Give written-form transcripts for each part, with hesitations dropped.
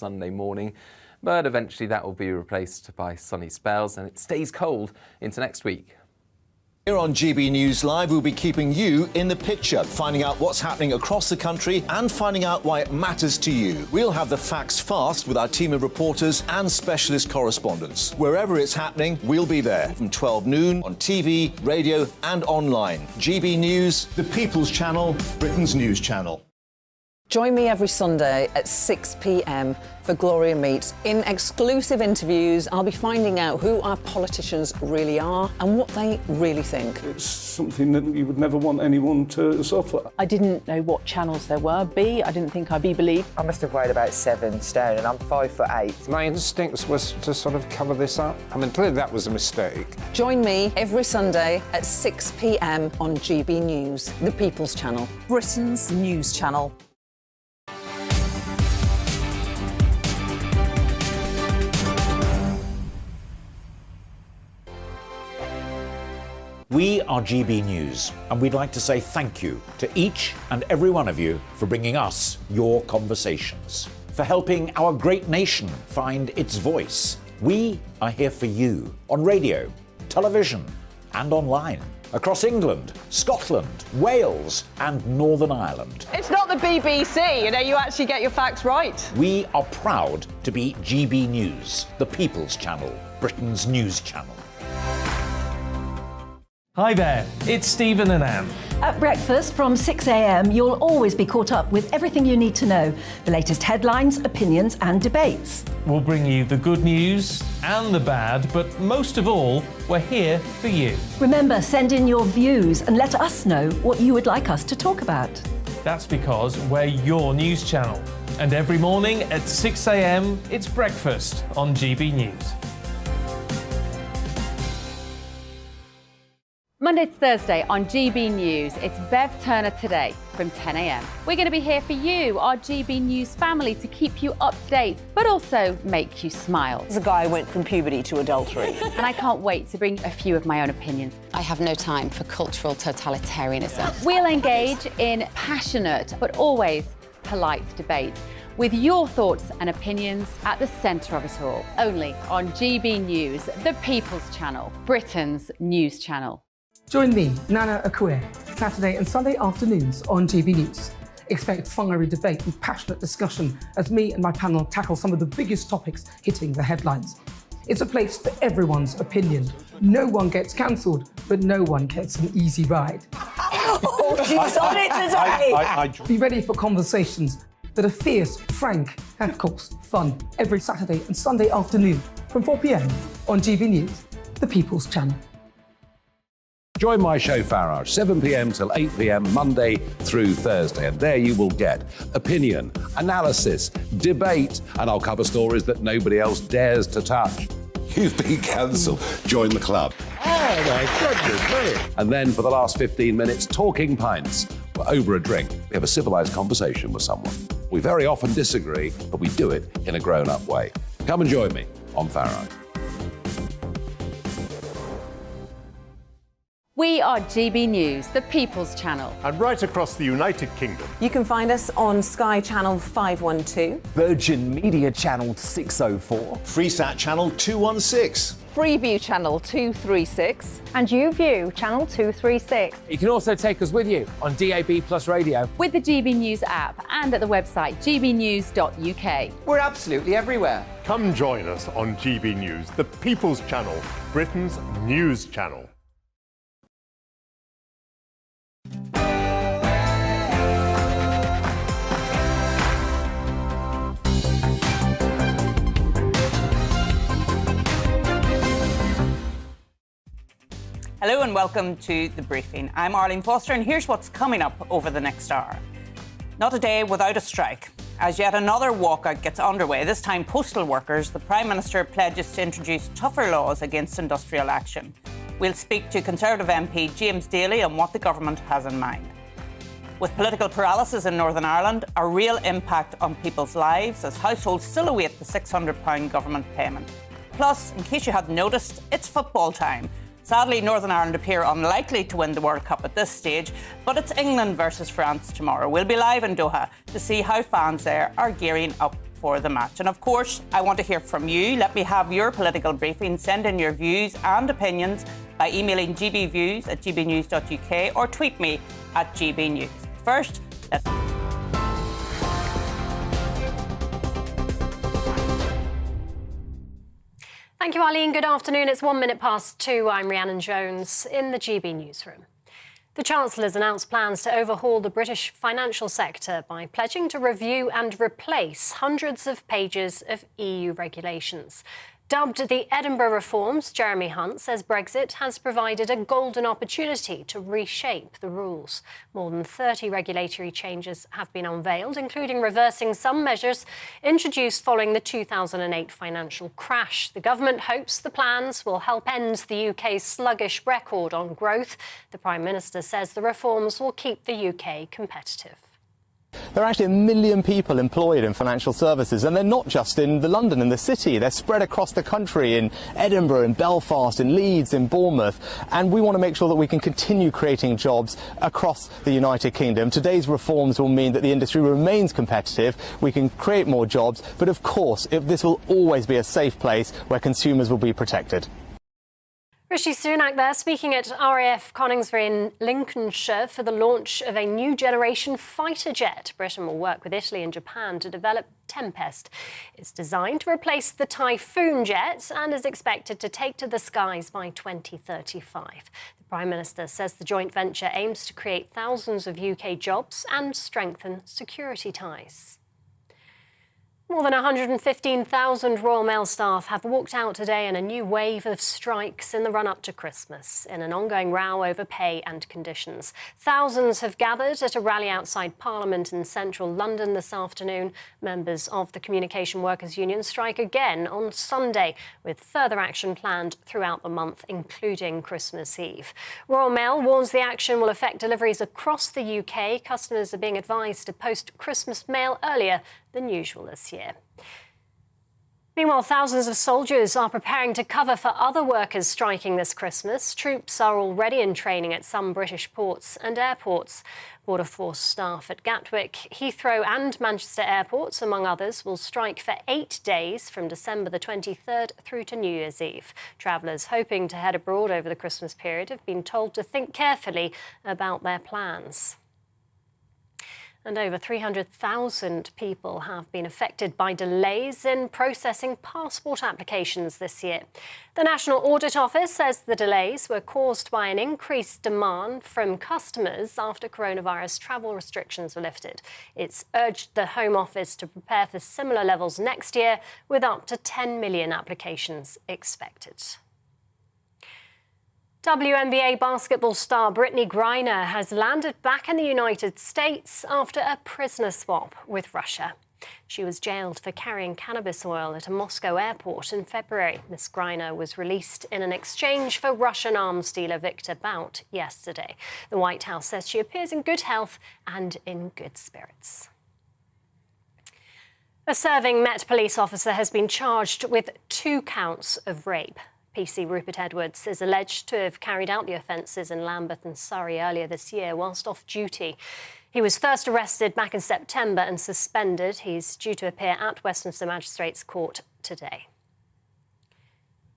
Sunday morning, but eventually that will be replaced by sunny spells and it stays cold into next week. Here on GB News Live, we'll be keeping you in the picture, finding out what's happening across the country and finding out why it matters to you. We'll have the facts fast with our team of reporters and specialist correspondents. Wherever it's happening, we'll be there from 12 noon on TV, radio and online. GB News, the People's Channel, Britain's news channel. Join me every Sunday at 6 p.m. for Gloria Meets. In exclusive interviews, I'll be finding out who our politicians really are and what they really think. It's something that you would never want anyone to suffer. I didn't know what channels there were. I didn't think I'd be believed. I must have weighed about 7 stone and I'm 5'8". My instincts was to sort of cover this up. I mean, clearly that was a mistake. Join me every Sunday at 6 p.m. on GB News, the People's Channel, Britain's news channel. We are GB News, and we'd like to say thank you to each and every one of you for bringing us your conversations, for helping our great nation find its voice. We are here for you on radio, television, and online, across England, Scotland, Wales, and Northern Ireland. It's not the BBC, you actually get your facts right. We are proud to be GB News, the People's Channel, Britain's news channel. Hi there, it's Stephen and Anne. At breakfast from 6 a.m, you'll always be caught up with everything you need to know, the latest headlines, opinions and debates. We'll bring you the good news and the bad, but most of all, we're here for you. Remember, send in your views and let us know what you would like us to talk about. That's because we're your news channel. And every morning at 6 a.m, it's breakfast on GB News. Monday to Thursday on GB News, it's Bev Turner Today from 10 a.m. We're going to be here for you, our GB News family, to keep you up to date, but also make you smile. There's a guy who went from puberty to adultery. And I can't wait to bring a few of my own opinions. I have no time for cultural totalitarianism. We'll engage in passionate, but always polite debate, with your thoughts and opinions at the centre of it all. Only on GB News, the People's Channel, Britain's news channel. Join me, Nana Akue, Saturday and Sunday afternoons on GB News. Expect fiery debate and passionate discussion as me and my panel tackle some of the biggest topics hitting the headlines. It's a place for everyone's opinion. No one gets cancelled, but no one gets an easy ride. Oh, she's on it today! Be ready for conversations that are fierce, frank, and of course, fun. Every Saturday and Sunday afternoon from 4 p.m. on GB News, the People's Channel. Join my show Farage, 7 p.m. till 8 p.m. Monday through Thursday, and there you will get opinion, analysis, debate, and I'll cover stories that nobody else dares to touch. You've been cancelled. Join the club. Oh my goodness, and then for the last 15 minutes, talking pints. We're over a drink. We have a civilised conversation with someone. We very often disagree, but we do it in a grown-up way. Come and join me on Farage. We are GB News, the People's Channel. And right across the United Kingdom. You can find us on Sky Channel 512, Virgin Media Channel 604, Freesat Channel 216, Freeview Channel 236, and YouView Channel 236. You can also take us with you on DAB+ radio, with the GB News app and at the website gbnews.uk. We're absolutely everywhere. Come join us on GB News, the People's Channel, Britain's news channel. Hello and welcome to The Briefing. I'm Arlene Foster and here's what's coming up over the next hour. Not a day without a strike. As yet another walkout gets underway, this time postal workers, the Prime Minister pledges to introduce tougher laws against industrial action. We'll speak to Conservative MP James Daly on what the government has in mind. With political paralysis in Northern Ireland, a real impact on people's lives as households still await the £600 government payment. Plus, in case you hadn't noticed, it's football time. Sadly, Northern Ireland appear unlikely to win the World Cup at this stage, but it's England versus France tomorrow. We'll be live in Doha to see how fans there are gearing up for the match. And of course, I want to hear from you. Let me have your political briefing. Send in your views and opinions by emailing gbviews@gbnews.uk or tweet me at gbnews. First, let's... Thank you, Arlene. Good afternoon. It's 1 minute past 2. I'm Rhiannon Jones in the GB newsroom. The Chancellor's announced plans to overhaul the British financial sector by pledging to review and replace hundreds of pages of EU regulations. Dubbed the Edinburgh Reforms, Jeremy Hunt says Brexit has provided a golden opportunity to reshape the rules. More than 30 regulatory changes have been unveiled, including reversing some measures introduced following the 2008 financial crash. The government hopes the plans will help end the UK's sluggish record on growth. The Prime Minister says the reforms will keep the UK competitive. There are actually 1 million people employed in financial services, and they're not just in London and the city. They're spread across the country in Edinburgh, in Belfast, in Leeds, in Bournemouth. And we want to make sure that we can continue creating jobs across the United Kingdom. Today's reforms will mean that the industry remains competitive. We can create more jobs. But of course, this will always be a safe place where consumers will be protected. Rishi Sunak there, speaking at RAF Coningsbury in Lincolnshire for the launch of a new generation fighter jet. Britain will work with Italy and Japan to develop Tempest. It's designed to replace the Typhoon jet and is expected to take to the skies by 2035. The Prime Minister says the joint venture aims to create thousands of UK jobs and strengthen security ties. More than 115,000 Royal Mail staff have walked out today in a new wave of strikes in the run-up to Christmas, in an ongoing row over pay and conditions. Thousands have gathered at a rally outside Parliament in central London this afternoon. Members of the Communication Workers Union strike again on Sunday, with further action planned throughout the month, including Christmas Eve. Royal Mail warns the action will affect deliveries across the UK. Customers are being advised to post Christmas mail earlier than usual this year. Meanwhile, thousands of soldiers are preparing to cover for other workers striking this Christmas. Troops are already in training at some British ports and airports. Border Force staff at Gatwick, Heathrow and Manchester airports, among others, will strike for 8 days from December the 23rd through to New Year's Eve. Travellers hoping to head abroad over the Christmas period have been told to think carefully about their plans. And over 300,000 people have been affected by delays in processing passport applications this year. The National Audit Office says the delays were caused by an increased demand from customers after coronavirus travel restrictions were lifted. It's urged the Home Office to prepare for similar levels next year, with up to 10 million applications expected. WNBA basketball star Brittany Griner has landed back in the United States after a prisoner swap with Russia. She was jailed for carrying cannabis oil at a Moscow airport in February. Ms. Griner was released in an exchange for Russian arms dealer Viktor Bout yesterday. The White House says she appears in good health and in good spirits. A serving Met police officer has been charged with 2 counts of rape. PC Rupert Edwards is alleged to have carried out the offences in Lambeth and Surrey earlier this year whilst off duty. He was first arrested back in September and suspended. He's due to appear at Westminster Magistrates Court today.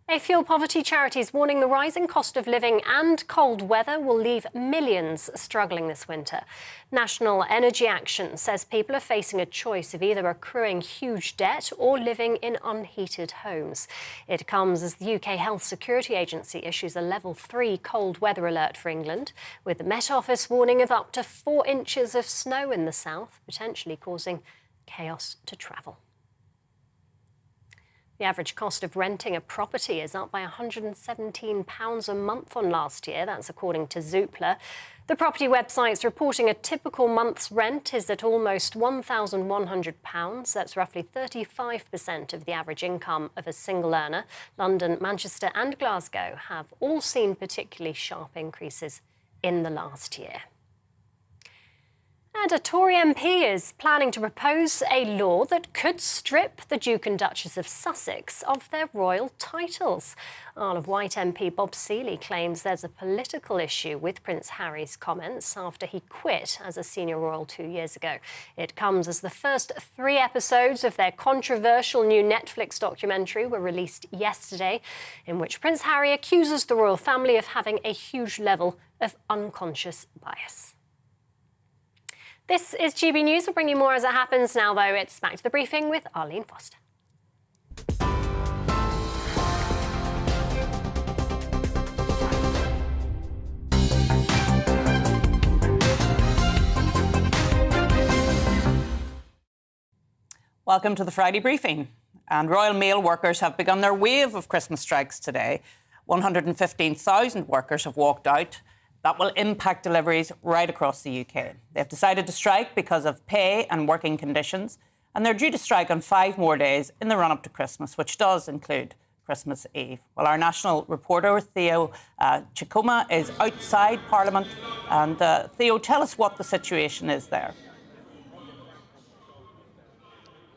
A fuel poverty charity is warning the rising cost of living and cold weather will leave millions struggling this winter. National Energy Action says people are facing a choice of either accruing huge debt or living in unheated homes. It comes as the UK Health Security Agency issues a level 3 cold weather alert for England, with the Met Office warning of up to 4 inches of snow in the south, potentially causing chaos to travel. The average cost of renting a property is up by £117 a month on last year. That's according to Zoopla. The property website's reporting a typical month's rent is at almost £1,100. That's roughly 35% of the average income of a single earner. London, Manchester and Glasgow have all seen particularly sharp increases in the last year. And a Tory MP is planning to propose a law that could strip the Duke and Duchess of Sussex of their royal titles. Isle of Wight MP Bob Seeley claims there's a political issue with Prince Harry's comments after he quit as a senior royal 2 years ago. It comes as the first 3 episodes of their controversial new Netflix documentary were released yesterday, in which Prince Harry accuses the royal family of having a huge level of unconscious bias. This is GB News. We'll bring you more as it happens. Now, though, it's back to the briefing with Arlene Foster. Welcome to the Friday briefing. And Royal Mail workers have begun their wave of Christmas strikes today. 115,000 workers have walked out. That will impact deliveries right across the UK. They've decided to strike because of pay and working conditions, and they're due to strike on 5 more days in the run-up to Christmas, which does include Christmas Eve. Well, our national reporter, Theo Chikuma, is outside Parliament. And Theo, tell us what the situation is there.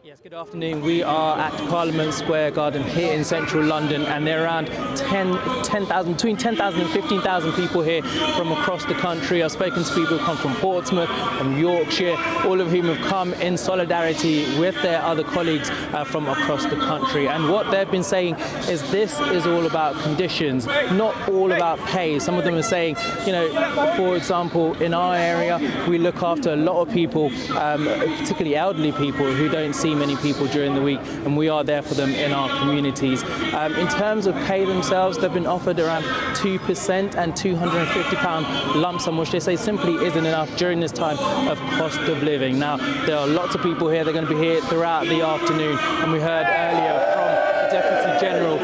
Yes, good afternoon. We are at Parliament Square Garden here in central London, and there are around 10,000, between 10,000 and 15,000 people here from across the country. I've spoken to people who come from Portsmouth, from Yorkshire, all of whom have come in solidarity with their other colleagues from across the country. And what they've been saying is this is all about conditions, not all about pay. Some of them are saying, you know, for example, in our area, we look after a lot of people, particularly elderly people who don't see many people during the week, and we are there for them in our communities. In terms of pay themselves, they've been offered around 2% and £250 lump sum, which they say simply isn't enough during this time of cost of living. Now, there are lots of people here. They're going to be here throughout the afternoon, and we heard earlier from the Deputy General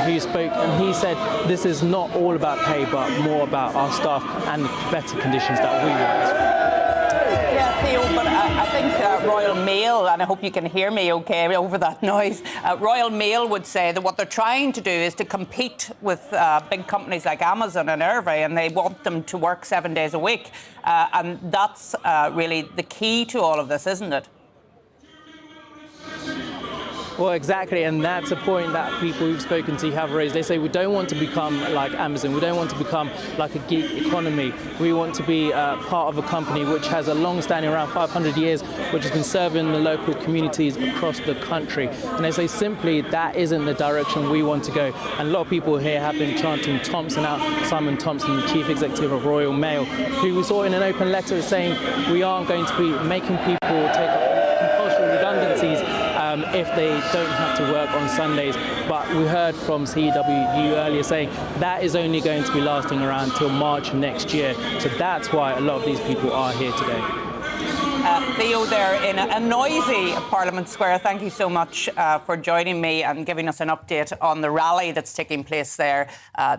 who spoke, and he said this is not all about pay, but more about our staff and better conditions that we want. Yeah, Theo, but I think Royal Mail, and I hope you can hear me okay over that noise, Royal Mail would say that what they're trying to do is to compete with big companies like Amazon and Irvine, and they want them to work 7 days a week. And that's really the key to all of this, isn't it? Well, exactly, and that's a point that people who've spoken to have raised. They say we don't want to become like Amazon, we don't want to become like a gig economy. We want to be part of a company which has a long-standing, around 500 years, which has been serving the local communities across the country. And they say simply that isn't the direction we want to go. And a lot of people here have been chanting Thompson out, Simon Thompson, the Chief Executive of Royal Mail, who we saw in an open letter saying we aren't going to be making people take up compulsory redundancies if they don't have to work on Sundays. But we heard from CWU earlier saying that is only going to be lasting around till March next year. So that's why a lot of these people are here today. Theo, there in a noisy Parliament Square. Thank you so much for joining me and giving us an update on the rally that's taking place there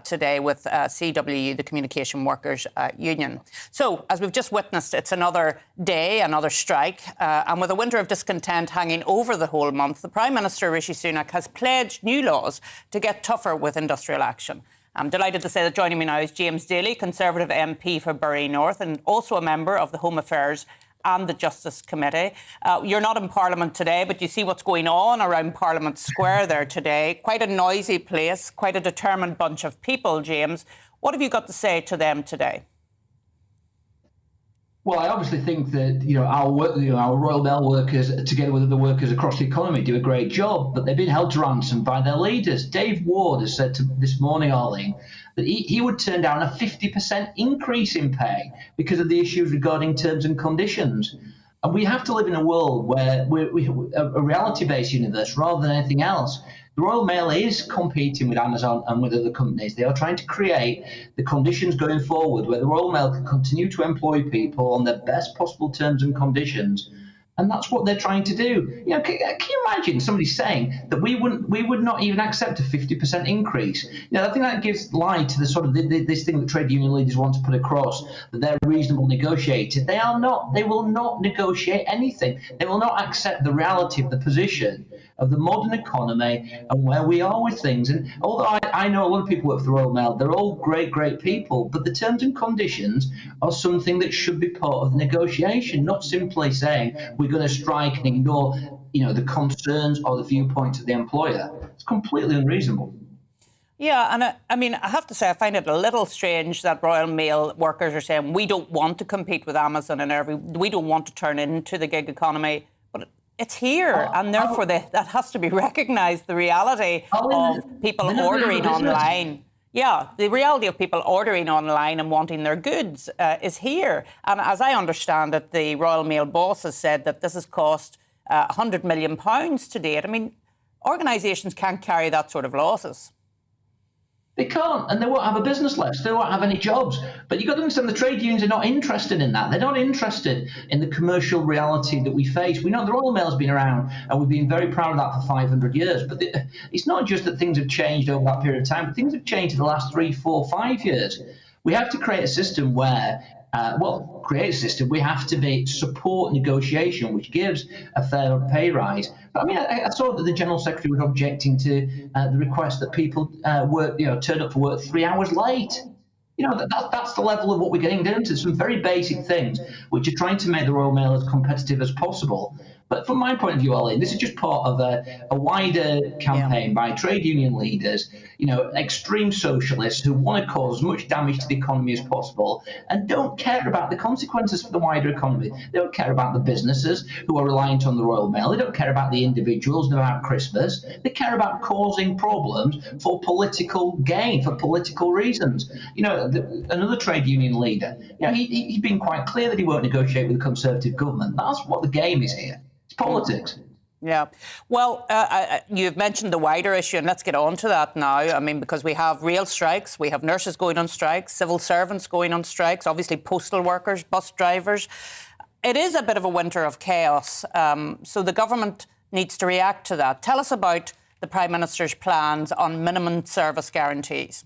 today with CWU, the Communication Workers Union. So, as we've just witnessed, it's another day, another strike, and with a winter of discontent hanging over the whole month, the Prime Minister, Rishi Sunak, has pledged new laws to get tougher with industrial action. I'm delighted to say that joining me now is James Daly, Conservative MP for Bury North and also a member of the Home Affairs and the Justice Committee. You're not in Parliament today, but you see what's going on around Parliament Square there today. Quite a noisy place, quite a determined bunch of people, James. What have you got to say to them today? Well, I obviously think that our Royal Mail workers, together with other workers across the economy, do a great job, but they've been held to ransom by their leaders. Dave Ward has said this morning, Arlene, that he would turn down a 50% increase in pay because of the issues regarding terms and conditions. And we have to live in a world where we're a reality-based universe rather than anything else. The Royal Mail is competing with Amazon and with other companies. They are trying to create the conditions going forward where the Royal Mail can continue to employ people on the best possible terms and conditions. And that's what they're trying to do. You know, can you imagine somebody saying that we would not even accept a 50% increase? You know, I think that gives light to the sort of this thing that trade union leaders want to put across, that they're reasonable negotiators. They are not. They will not negotiate anything. They will not accept the reality of the position of the modern economy and where we are with things. And although I know a lot of people work for the Royal Mail, they're all great people, but the terms and conditions are something that should be part of the negotiation, not simply saying we're going to strike and ignore, the concerns or the viewpoint of the employer. It's completely unreasonable. Yeah, and I have to say, I find it a little strange that Royal Mail workers are saying we don't want to compete with Amazon and we don't want to turn into the gig economy, but it's here, and therefore that has to be recognised, the reality of people ordering online. Yeah, the reality of people ordering online and wanting their goods is here. And as I understand it, the Royal Mail boss has said that this has cost £100 million to date. I mean, organisations can't carry that sort of losses. They can't, and they won't have a business left. They won't have any jobs. But you've got to understand the trade unions are not interested in that. They're not interested in the commercial reality that we face. We know the Royal Mail's been around, and we've been very proud of that for 500 years. But it's not just that things have changed over that period of time, but things have changed in the last 3, 4, 5 years. We have to create a system where we have to support negotiation, which gives a fair pay rise. But I saw that the General Secretary was objecting to the request that people turn up for work 3 hours late. That's the level of what we're getting down to, some very basic things, which are trying to make the Royal Mail as competitive as possible. But from my point of view, Arlene, this is just part of a wider campaign by trade union leaders, extreme socialists who want to cause as much damage to the economy as possible and don't care about the consequences for the wider economy. They don't care about the businesses who are reliant on the Royal Mail. They don't care about the individuals and about Christmas. They care about causing problems for political gain, for political reasons. Another trade union leader, he's been quite clear that he won't negotiate with the Conservative government. That's what the game is here. Politics. Yeah. Well, you've mentioned the wider issue, and let's get on to that now. Because we have real strikes, we have nurses going on strikes, civil servants going on strikes, obviously postal workers, bus drivers. It is a bit of a winter of chaos, so the government needs to react to that. Tell us about the Prime Minister's plans on minimum service guarantees.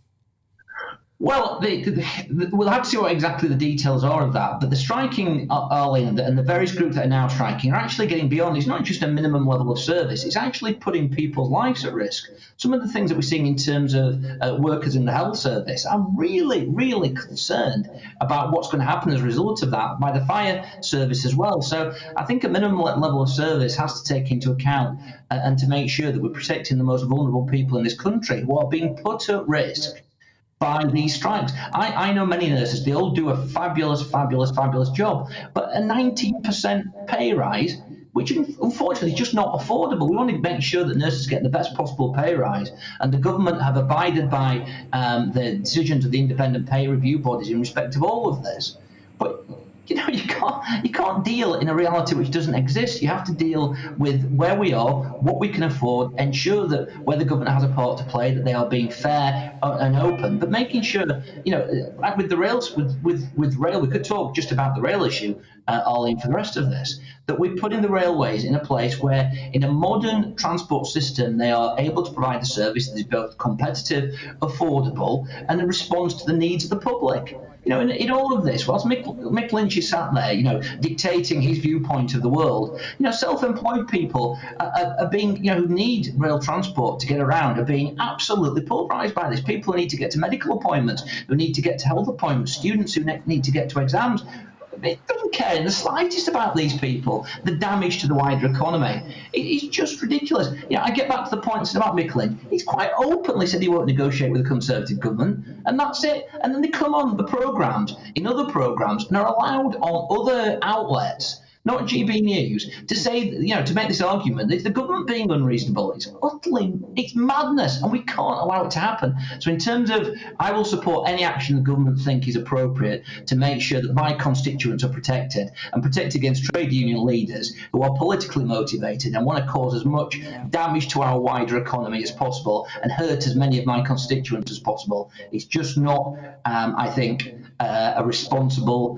Well, we'll have to see what exactly the details are of that. But the striking, Arlene, and the various groups that are now striking are actually getting beyond. It's not just a minimum level of service. It's actually putting people's lives at risk. Some of the things that we're seeing in terms of workers in the health service, I'm really, really concerned about what's going to happen as a result of that by the fire service as well. So I think a minimum level of service has to take into account and to make sure that we're protecting the most vulnerable people in this country who are being put at risk by these strikes. I know many nurses, they all do a fabulous job, but a 19% pay rise, which unfortunately is just not affordable. We want to make sure that nurses get the best possible pay rise, and the government have abided by the decisions of the independent pay review bodies in respect of all of this. But you can't deal in a reality which doesn't exist. You have to deal with where we are, what we can afford, ensure that where the government has a part to play, that they are being fair and open, but making sure that, like with the rails, with rail, we could talk just about the rail issue, Arlene, for the rest of this, that we're putting the railways in a place where, in a modern transport system, they are able to provide a service that is both competitive, affordable, and responds to the needs of the public. In all of this, whilst Mick Lynch is sat there, dictating his viewpoint of the world, self-employed people are being, who need rail transport to get around, are being absolutely pulverised by this. People who need to get to medical appointments, who need to get to health appointments, students who need to get to exams. It doesn't care in the slightest about these people, the damage to the wider economy. It's just ridiculous. I get back to the points about Mick Lynch. He's quite openly said he won't negotiate with the Conservative government, and that's it. And then they come on the programmes, in other programmes, and are allowed on other outlets, not GB News, to say, to make this argument, it's the government being unreasonable. It's madness, and we can't allow it to happen. So in terms of, I will support any action the government think is appropriate to make sure that my constituents are protected, and protect against trade union leaders who are politically motivated and want to cause as much damage to our wider economy as possible and hurt as many of my constituents as possible. It's just not, I think, a responsible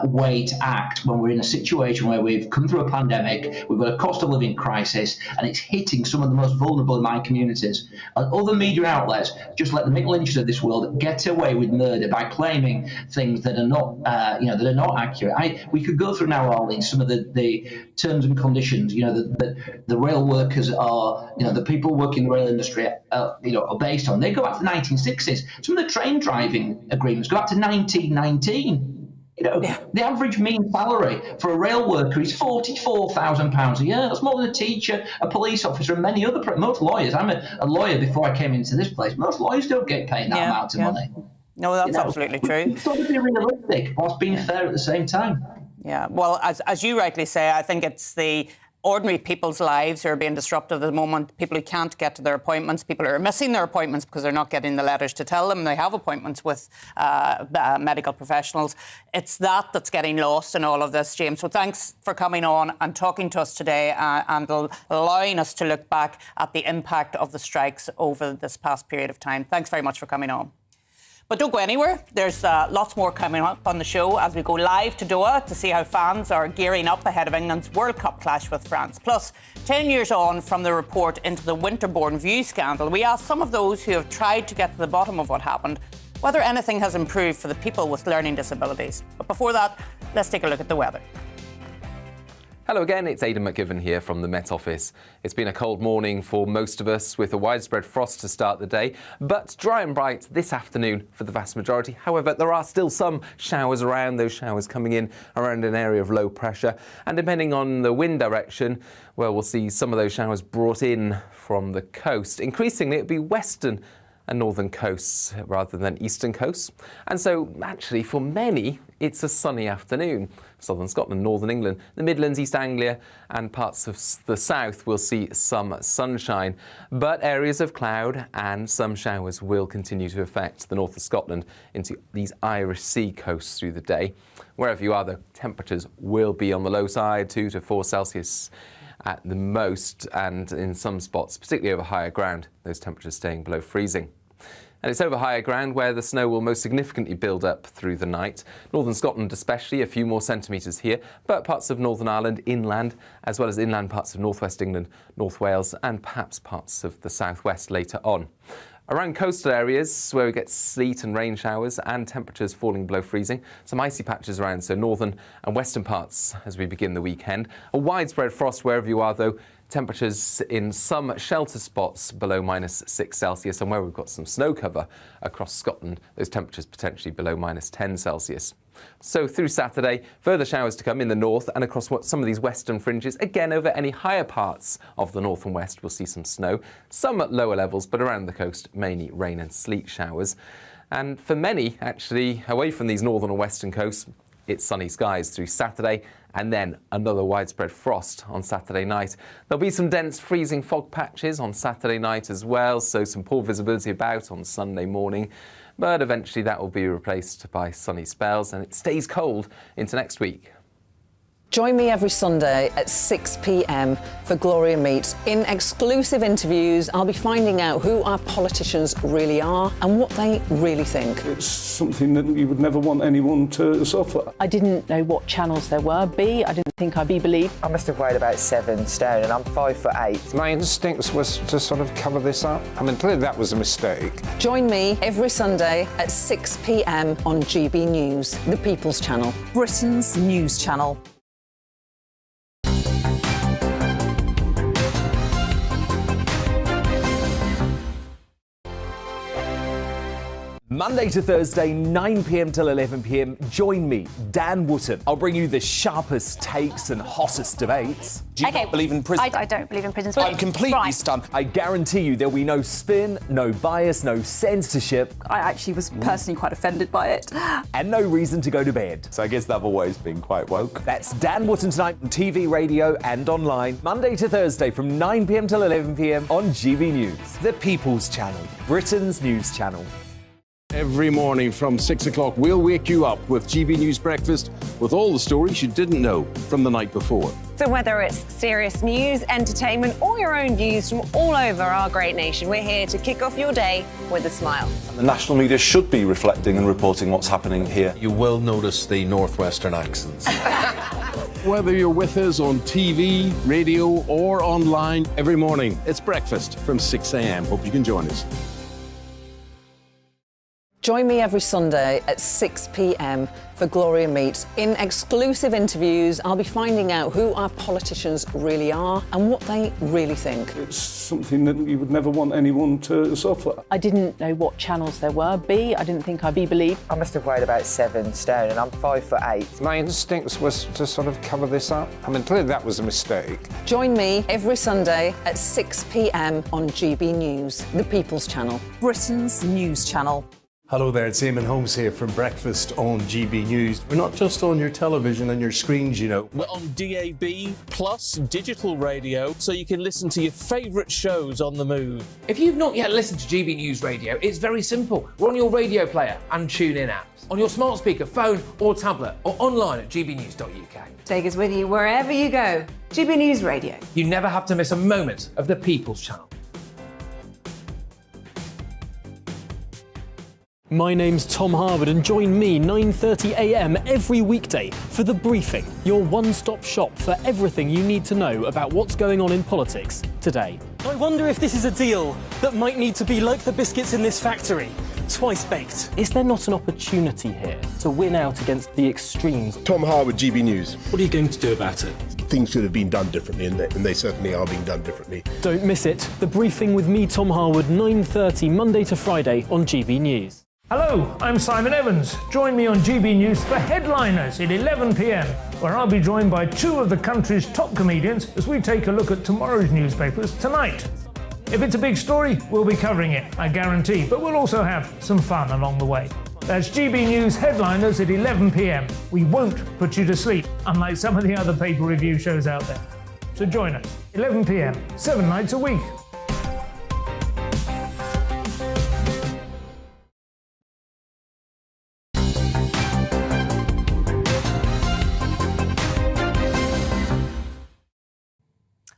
way to act when we're in a situation where we've come through a pandemic, we've got a cost of living crisis, and it's hitting some of the most vulnerable in my communities. Other media outlets just let the Mick Lynch's of this world get away with murder by claiming things that are not, that are not accurate. We could go through now, Arlene, some of the terms and conditions. That the rail workers are, the people working in the rail industry, are based on. They go back to the 1960s. Some of the train driving agreements go back to 1919. The average mean salary for a rail worker is £44,000 a year. That's more than a teacher, a police officer, and many other. Most lawyers. I'm a lawyer before I came into this place. Most lawyers don't get paid that amount of money. No, that's absolutely true. It's got to be realistic whilst being fair at the same time. Yeah, well, as you rightly say, I think it's the ordinary people's lives who are being disrupted at the moment, people who can't get to their appointments, people who are missing their appointments because they're not getting the letters to tell them they have appointments with medical professionals. It's that's getting lost in all of this, James. So thanks for coming on and talking to us today and allowing us to look back at the impact of the strikes over this past period of time. Thanks very much for coming on. But don't go anywhere. There's lots more coming up on the show as we go live to Doha to see how fans are gearing up ahead of England's World Cup clash with France. Plus, 10 years on from the report into the Winterbourne View scandal, we asked some of those who have tried to get to the bottom of what happened whether anything has improved for the people with learning disabilities. But before that, let's take a look at the weather. Hello again, it's Aidan McGivern here from the Met Office. It's been a cold morning for most of us with a widespread frost to start the day, but dry and bright this afternoon for the vast majority. However, there are still some showers around, those showers coming in around an area of low pressure. And depending on the wind direction, well, we'll see some of those showers brought in from the coast. Increasingly, it'll be western and northern coasts rather than eastern coasts. And so, actually, for many, it's a sunny afternoon. Southern Scotland, northern England, the Midlands, East Anglia and parts of the south will see some sunshine. But areas of cloud and some showers will continue to affect the north of Scotland into these Irish Sea coasts through the day. Wherever you are, though, temperatures will be on the low side, 2 to 4 Celsius at the most, and in some spots, particularly over higher ground, those temperatures staying below freezing. And it's over higher ground where the snow will most significantly build up through the night. Northern Scotland especially, a few more centimetres here, but parts of Northern Ireland inland, as well as inland parts of northwest England, North Wales and perhaps parts of the southwest later on. Around coastal areas where we get sleet and rain showers and temperatures falling below freezing, some icy patches around, so northern and western parts as we begin the weekend. A widespread frost wherever you are, though. Temperatures in some shelter spots below -6 Celsius, and where we've got some snow cover across Scotland, those temperatures potentially below -10 Celsius. So through Saturday, further showers to come in the north and across some of these western fringes. Again, over any higher parts of the north and west, we'll see some snow, some at lower levels, but around the coast, mainly rain and sleet showers. And for many, actually, away from these northern and western coasts, it's sunny skies through Saturday, and then another widespread frost on Saturday night. There'll be some dense freezing fog patches on Saturday night as well, so some poor visibility about on Sunday morning. But eventually that will be replaced by sunny spells, and it stays cold into next week. Join me every Sunday at 6 p.m. for Gloria Meets. In exclusive interviews, I'll be finding out who our politicians really are and what they really think. It's something that you would never want anyone to suffer. I didn't know what channels there were. B, I didn't think I'd be believed. I must have weighed about 7 stone and I'm 5'8". My instincts was to sort of cover this up. I mean, clearly that was a mistake. Join me every Sunday at 6 p.m. on GB News, the People's Channel, Britain's news channel. Monday to Thursday, 9 p.m. till 11 p.m. Join me, Dan Wootton. I'll bring you the sharpest takes and hottest debates. Do you not believe in prison? I don't believe in prison. I'm completely stunned. I guarantee you there'll be no spin, no bias, no censorship. I actually was personally quite offended by it. And no reason to go to bed. So I guess they've always been quite woke. That's Dan Wootton tonight on TV, radio and online. Monday to Thursday from 9 p.m. till 11 p.m. on GB News. The People's Channel, Britain's news channel. Every morning from 6 o'clock, we'll wake you up with GB News Breakfast with all the stories you didn't know from the night before. So whether it's serious news, entertainment, or your own views from all over our great nation, we're here to kick off your day with a smile. The national media should be reflecting and reporting what's happening here. You will notice the northwestern accents. Whether you're with us on TV, radio, or online, every morning, it's breakfast from 6 a.m. Hope you can join us. Join me every Sunday at 6 p.m. for Gloria Meets. In exclusive interviews, I'll be finding out who our politicians really are and what they really think. It's something that you would never want anyone to suffer. I didn't know what channels there were. B, I didn't think I'd be believed. I must have weighed about 7 stone and I'm 5'8". My instincts was to sort of cover this up. I mean, clearly that was a mistake. Join me every Sunday at 6 p.m. on GB News, the People's Channel, Britain's news channel. Hello there, it's Eamon Holmes here from Breakfast on GB News. We're not just on your television and your screens, you know. We're on DAB plus digital radio, so you can listen to your favourite shows on the move. If you've not yet listened to GB News Radio, it's very simple. We're on your radio player and TuneIn apps, on your smart speaker, phone or tablet, or online at gbnews.uk. Take us with you wherever you go. GB News Radio. You never have to miss a moment of the People's Channel. My name's Tom Harwood and join me 9:30 a.m. every weekday for The Briefing, your one-stop shop for everything you need to know about what's going on in politics today. I wonder if this is a deal that might need to be like the biscuits in this factory, twice baked. Is there not an opportunity here to win out against the extremes? Tom Harwood, GB News. What are you going to do about it? Things should have been done differently, and they certainly are being done differently. Don't miss it. The Briefing with me, Tom Harwood, 9:30 Monday to Friday on GB News. Hello, I'm Simon Evans. Join me on GB News for Headliners at 11 p.m, where I'll be joined by two of the country's top comedians as we take a look at tomorrow's newspapers tonight. If it's a big story, we'll be covering it, I guarantee, but we'll also have some fun along the way. That's GB News Headliners at 11 p.m. We won't put you to sleep, unlike some of the other paper review shows out there. So join us, 11 p.m, 7 nights a week.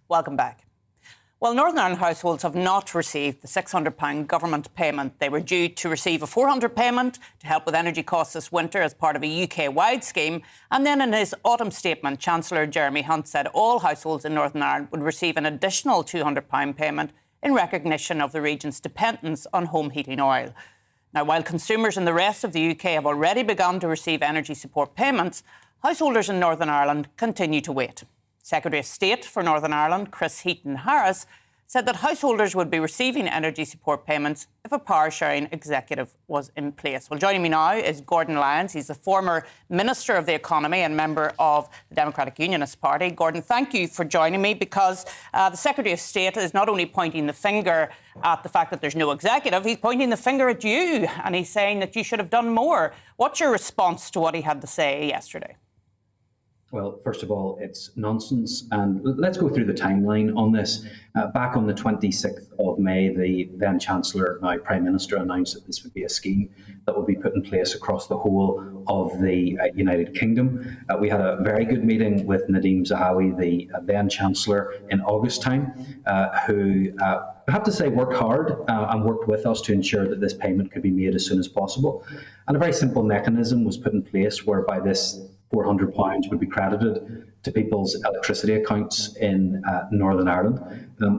Welcome back. Well, Northern Ireland households have not received the £600 government payment. They were due to receive a £400 payment to help with energy costs this winter as part of a UK-wide scheme. And then in his autumn statement, Chancellor Jeremy Hunt said all households in Northern Ireland would receive an additional £200 payment in recognition of the region's dependence on home heating oil. Now, while consumers in the rest of the UK have already begun to receive energy support payments, householders in Northern Ireland continue to wait. Secretary of State for Northern Ireland, Chris Heaton-Harris, said that householders would be receiving energy support payments if a power-sharing executive was in place. Well, joining me now is Gordon Lyons. He's the former Minister of the Economy and member of the Democratic Unionist Party. Gordon, thank you for joining me because the Secretary of State is not only pointing the finger at the fact that there's no executive, he's pointing the finger at you and he's saying that you should have done more. What's your response to what he had to say yesterday? Well, first of all, it's nonsense. And let's go through the timeline on this. Back on the 26th of May, the then Chancellor, now Prime Minister, announced that this would be a scheme that would be put in place across the whole of the United Kingdom. We had a very good meeting with Nadhim Zahawi, the then Chancellor, in August time, who I have to say worked hard and worked with us to ensure that this payment could be made as soon as possible. And a very simple mechanism was put in place whereby this £400 would be credited to people's electricity accounts in Northern Ireland.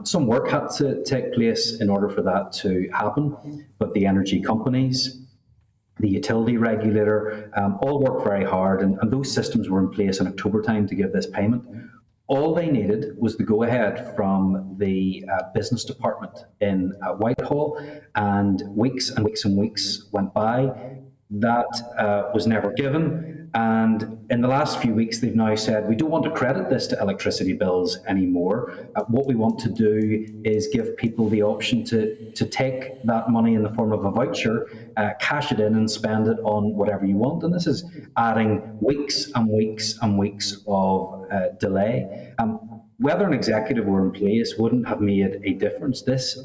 Some work had to take place in order for that to happen, but the energy companies, the utility regulator, all worked very hard, and those systems were in place in October time to give this payment. All they needed was the go-ahead from the business department in Whitehall, and weeks and weeks and weeks went by. That was never given. And in the last few weeks, they've now said, we don't want to credit this to electricity bills anymore. What we want to do is give people the option to take that money in the form of a voucher, cash it in and spend it on whatever you want. And this is adding weeks and weeks and weeks of delay. Whether an executive were in place wouldn't have made a difference. This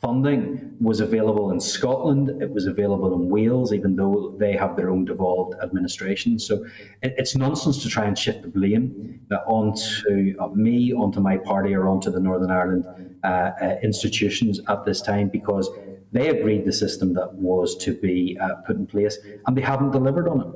funding was available in Scotland, it was available in Wales, even though they have their own devolved administration. So it's nonsense to try and shift the blame onto me, onto my party, or onto the Northern Ireland institutions at this time, because they agreed the system that was to be put in place and they haven't delivered on it.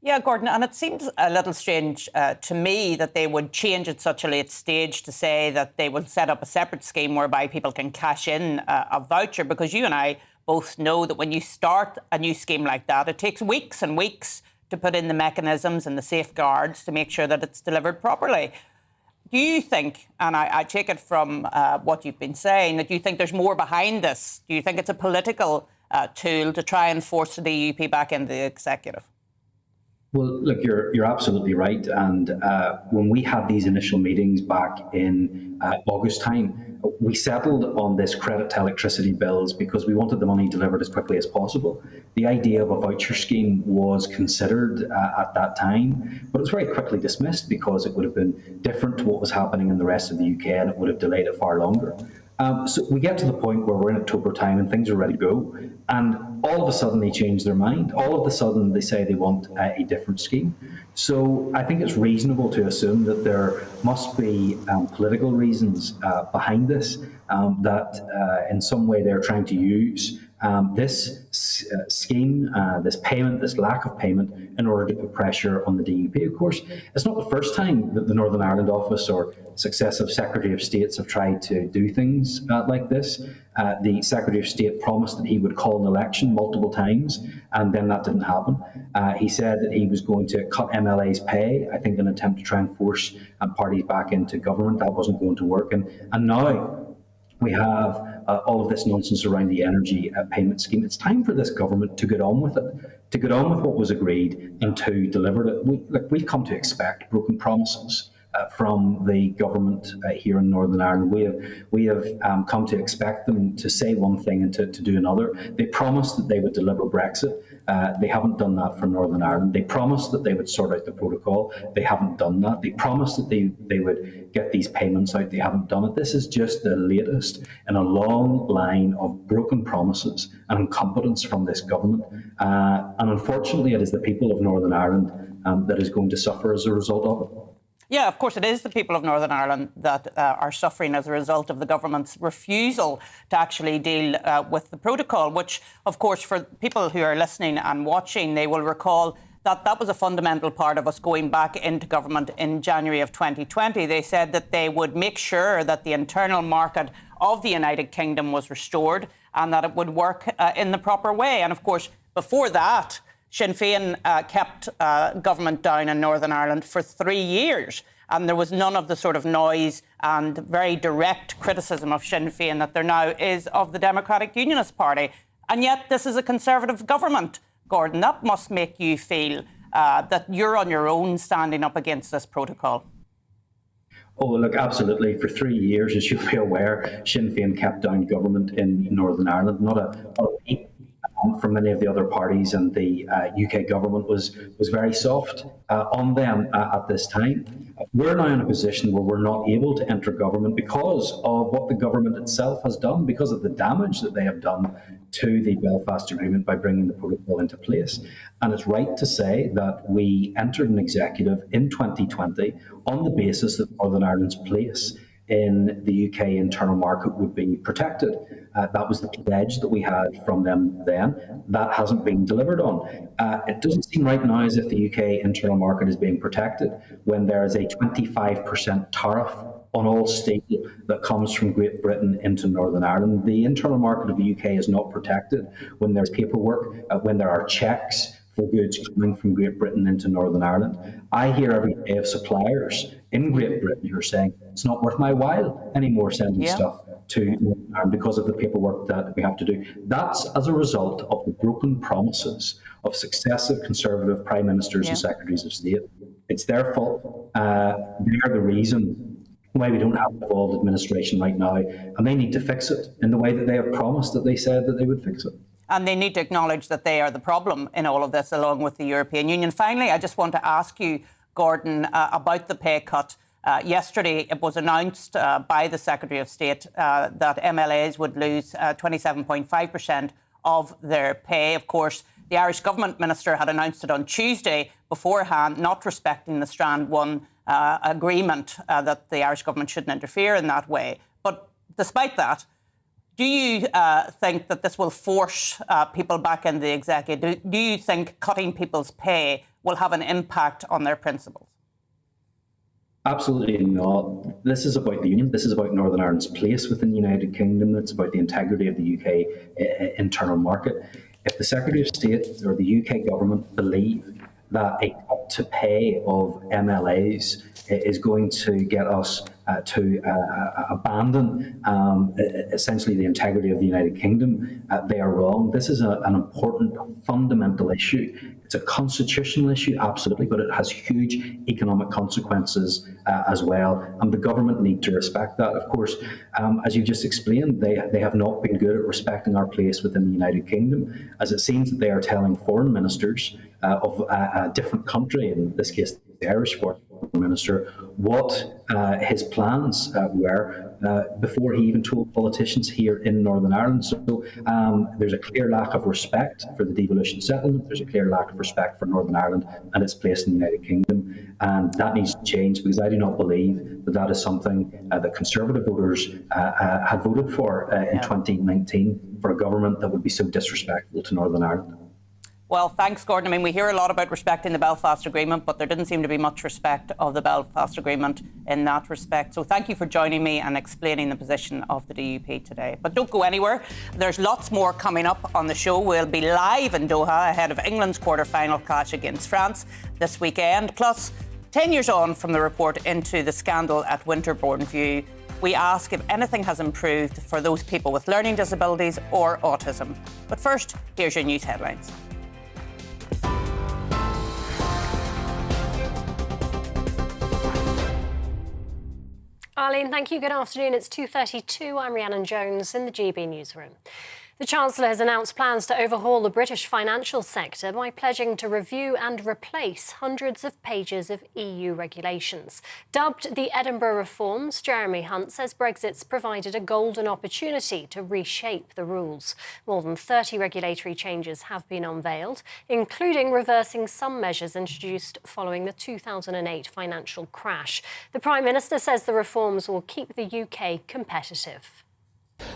Yeah, Gordon, and it seems a little strange to me that they would change at such a late stage to say that they will set up a separate scheme whereby people can cash in a voucher, because you and I both know that when you start a new scheme like that, it takes weeks and weeks to put in the mechanisms and the safeguards to make sure that it's delivered properly. Do you think, and I take it from what you've been saying, that you think there's more behind this? Do you think it's a political tool to try and force the DUP back into the executive? Well, look, you're absolutely right. And when we had these initial meetings back in August time, we settled on this credit to electricity bills because we wanted the money delivered as quickly as possible. The idea of a voucher scheme was considered at that time, but it was very quickly dismissed because it would have been different to what was happening in the rest of the UK, and it would have delayed it far longer. So we get to the point where we're in October time and things are ready to go, and all of a sudden they change their mind. All of a sudden they say they want a different scheme. So I think it's reasonable to assume that there must be political reasons behind this, that in some way they're trying to use this scheme, this payment, this lack of payment, in order to put pressure on the DUP. Of course, it's not the first time that the Northern Ireland office or successive Secretary of States have tried to do things like this. The Secretary of State promised that he would call an election multiple times, and then that didn't happen. He said that he was going to cut MLA's pay, I think in an attempt to try and force parties back into government. That wasn't going to work. And now we have all of this nonsense around the energy payment scheme. It's time for this government to get on with it, to get on with what was agreed and to deliver it. We've come to expect broken promises from the government here in Northern Ireland. We have come to expect them to say one thing and to do another. They promised that they would deliver Brexit. They haven't done that for Northern Ireland. They promised that they would sort out the protocol. They haven't done that. They promised that they would get these payments out. They haven't done it. This is just the latest in a long line of broken promises and incompetence from this government. And unfortunately, it is the people of Northern Ireland that is going to suffer as a result of it. Yeah, of course, it is the people of Northern Ireland that are suffering as a result of the government's refusal to actually deal with the protocol, which, of course, for people who are listening and watching, they will recall that that was a fundamental part of us going back into government in January of 2020. They said that they would make sure that the internal market of the United Kingdom was restored and that it would work in the proper way. And, of course, before that, Sinn Féin kept government down in Northern Ireland for 3 years, and there was none of the sort of noise and very direct criticism of Sinn Féin that there now is of the Democratic Unionist Party. And yet this is a Conservative government, Gordon. That must make you feel that you're on your own standing up against this protocol. Oh, look, absolutely. For 3 years, as you'll be aware, Sinn Féin kept down government in Northern Ireland. Not a peep from many of the other parties, and the UK government was very soft on them at this time. We're now in a position where we're not able to enter government because of what the government itself has done, because of the damage that they have done to the Belfast Agreement by bringing the protocol into place. And it's right to say that we entered an executive in 2020 on the basis that Northern Ireland's place in the UK internal market would be protected. That was the pledge that we had from them then. That hasn't been delivered on. It doesn't seem right now as if the UK internal market is being protected when there is a 25% tariff on all steel that comes from Great Britain into Northern Ireland. The internal market of the UK is not protected when there's paperwork, when there are checks for goods coming from Great Britain into Northern Ireland. I hear every day of suppliers in Great Britain who are saying it's not worth my while anymore sending stuff to Northern Ireland because of the paperwork that we have to do. That's as a result of the broken promises of successive Conservative Prime Ministers and Secretaries of State. It's their fault. They're the reason why we don't have a devolved administration right now, and they need to fix it in the way that they have promised that they said that they would fix it. And they need to acknowledge that they are the problem in all of this, along with the European Union. Finally, I just want to ask you, Gordon, about the pay cut Yesterday, it was announced by the Secretary of State that MLAs would lose 27.5% of their pay. Of course, the Irish Government Minister had announced it on Tuesday beforehand, not respecting the Strand 1 agreement that the Irish Government shouldn't interfere in that way. But despite that, do you think that this will force people back into the executive? Do you think cutting people's pay will have an impact on their principles? Absolutely not. This is about the Union. This is about Northern Ireland's place within the United Kingdom. It's about the integrity of the UK internal market. If the Secretary of State or the UK government believe that a cut to pay of MLAs is going to get us to abandon essentially the integrity of the United Kingdom, they are wrong. This is an important fundamental issue. It's a constitutional issue, absolutely, but it has huge economic consequences as well, and the government need to respect that. Of course, as you've just explained, they have not been good at respecting our place within the United Kingdom, as it seems that they are telling foreign ministers of a different country, in this case the Irish Foreign Minister, what his plans were before he even told politicians here in Northern Ireland. So there's a clear lack of respect for the devolution settlement. There's a clear lack of respect for Northern Ireland and its place in the United Kingdom. And that needs to change, because I do not believe that that is something that Conservative voters had voted for in 2019, for a government that would be so disrespectful to Northern Ireland. Well, thanks, Gordon. I mean, we hear a lot about respecting the Belfast Agreement, but there didn't seem to be much respect of the Belfast Agreement in that respect. So thank you for joining me and explaining the position of the DUP today. But don't go anywhere. There's lots more coming up on the show. We'll be live in Doha ahead of England's quarter-final clash against France this weekend. Plus, 10 years on from the report into the scandal at Winterbourne View, we ask if anything has improved for those people with learning disabilities or autism. But first, here's your news headlines. Arlene, thank you. Good afternoon. It's 2:32. I'm Rhiannon Jones in the GB newsroom. The Chancellor has announced plans to overhaul the British financial sector by pledging to review and replace hundreds of pages of EU regulations. Dubbed the Edinburgh Reforms, Jeremy Hunt says Brexit's provided a golden opportunity to reshape the rules. More than 30 regulatory changes have been unveiled, including reversing some measures introduced following the 2008 financial crash. The Prime Minister says the reforms will keep the UK competitive.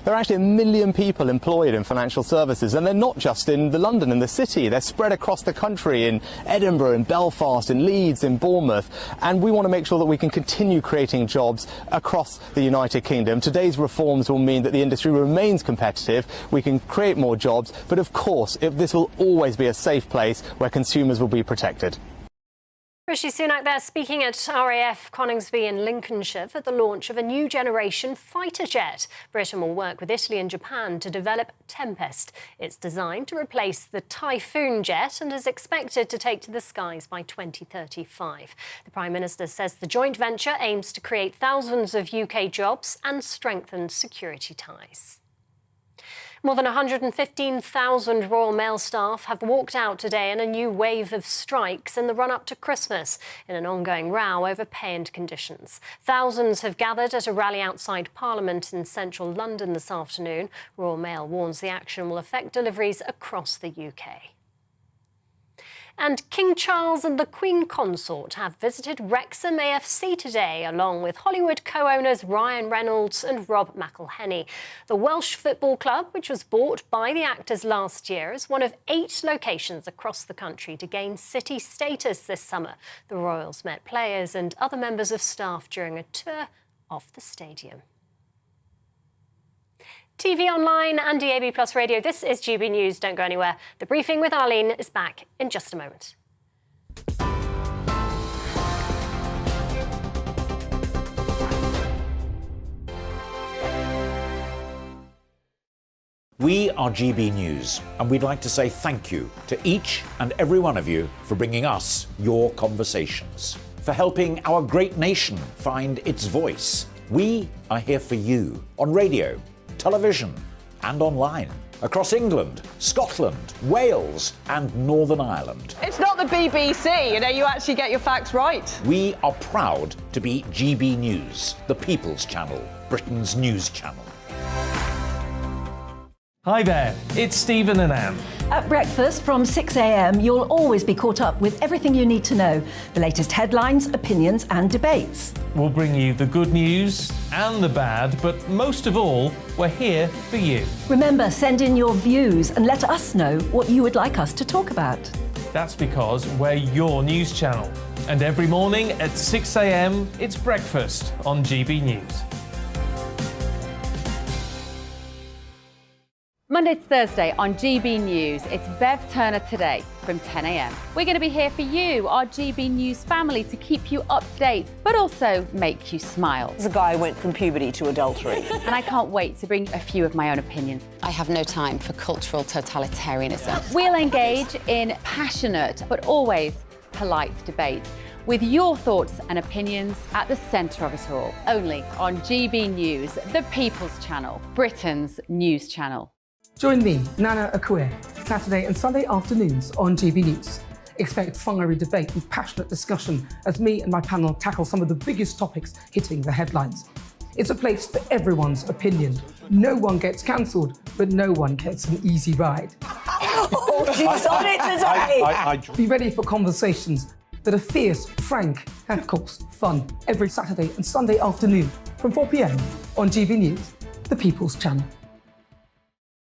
There are actually 1 million people employed in financial services, and they're not just in London and the city. They're spread across the country in Edinburgh, in Belfast, in Leeds, in Bournemouth. And we want to make sure that we can continue creating jobs across the United Kingdom. Today's reforms will mean that the industry remains competitive. We can create more jobs. But of course, this will always be a safe place where consumers will be protected. Rishi Sunak there speaking at RAF Coningsby in Lincolnshire for the launch of a new generation fighter jet. Britain will work with Italy and Japan to develop Tempest. It's designed to replace the Typhoon jet and is expected to take to the skies by 2035. The Prime Minister says the joint venture aims to create thousands of UK jobs and strengthen security ties. More than 115,000 Royal Mail staff have walked out today in a new wave of strikes in the run-up to Christmas in an ongoing row over pay and conditions. Thousands have gathered at a rally outside Parliament in central London this afternoon. Royal Mail warns the action will affect deliveries across the UK. And King Charles and the Queen Consort have visited Wrexham AFC today, along with Hollywood co-owners Ryan Reynolds and Rob McElhenney. The Welsh Football Club, which was bought by the actors last year, is one of 8 locations across the country to gain city status this summer. The Royals met players and other members of staff during a tour of the stadium. TV online and DAB Plus Radio, this is GB News. Don't go anywhere. The Briefing with Arlene is back in just a moment. We are GB News, and we'd like to say thank you to each and every one of you for bringing us your conversations, for helping our great nation find its voice. We are here for you on radio, television and online. across England, Scotland, Wales, and Northern Ireland. It's not the BBC, you actually get your facts right. We are proud to be GB News, the People's Channel, Britain's news channel. Hi there, it's Stephen and Anne. At breakfast from 6 a.m, you'll always be caught up with everything you need to know, the latest headlines, opinions and debates. We'll bring you the good news and the bad, but most of all, we're here for you. Remember, send in your views and let us know what you would like us to talk about. That's because we're your news channel. And every morning at 6 a.m, it's breakfast on GB News. Monday to Thursday on GB News, it's Bev Turner Today from 10 a.m. We're going to be here for you, our GB News family, to keep you up to date, but also make you smile. The guy went from puberty to adultery. And I can't wait to bring a few of my own opinions. I have no time for cultural totalitarianism. We'll engage in passionate, but always polite debate, with your thoughts and opinions at the centre of it all. Only on GB News, the People's Channel, Britain's news channel. Join me, Nana Akue, Saturday and Sunday afternoons on GB News. Expect fiery debate and passionate discussion as me and my panel tackle some of the biggest topics hitting the headlines. It's a place for everyone's opinion. No one gets cancelled, but no one gets an easy ride. Oh, she's on it today! Be ready for conversations that are fierce, frank, and of course, fun. Every Saturday and Sunday afternoon from 4 p.m. on GB News, the People's Channel.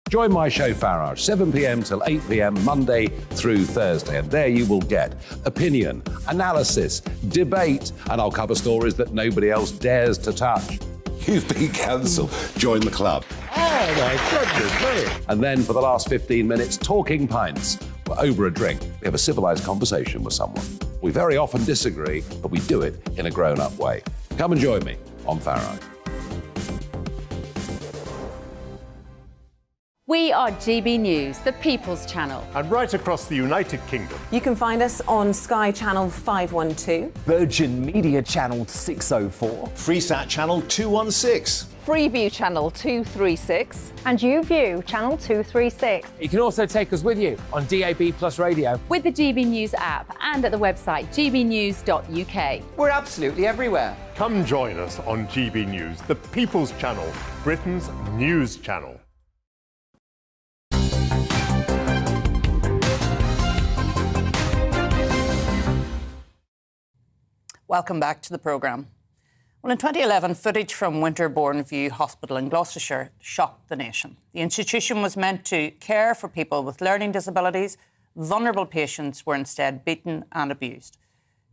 Join my show Farage, 7 p.m. till 8 p.m. Monday through Thursday, and there you will get opinion, analysis, debate, and I'll cover stories that nobody else dares to touch. You've been cancelled. Join the club. Oh my goodness me. And then for the last 15 minutes, talking pints. We're over a drink. We have a civilised conversation with someone. We very often disagree, but we do it in a grown-up way. Come and join me on Farage. We are GB News, the People's Channel. And right across the United Kingdom. You can find us on Sky Channel 512. Virgin Media Channel 604. Freesat Channel 216. Freeview Channel 236. And YouView Channel 236. You can also take us with you on DAB Plus Radio. With the GB News app and at the website gbnews.uk. We're absolutely everywhere. Come join us on GB News, the People's Channel, Britain's news channel. Welcome back to the programme. Well, in 2011, footage from Winterbourne View Hospital in Gloucestershire shocked the nation. The institution was meant to care for people with learning disabilities. Vulnerable patients were instead beaten and abused.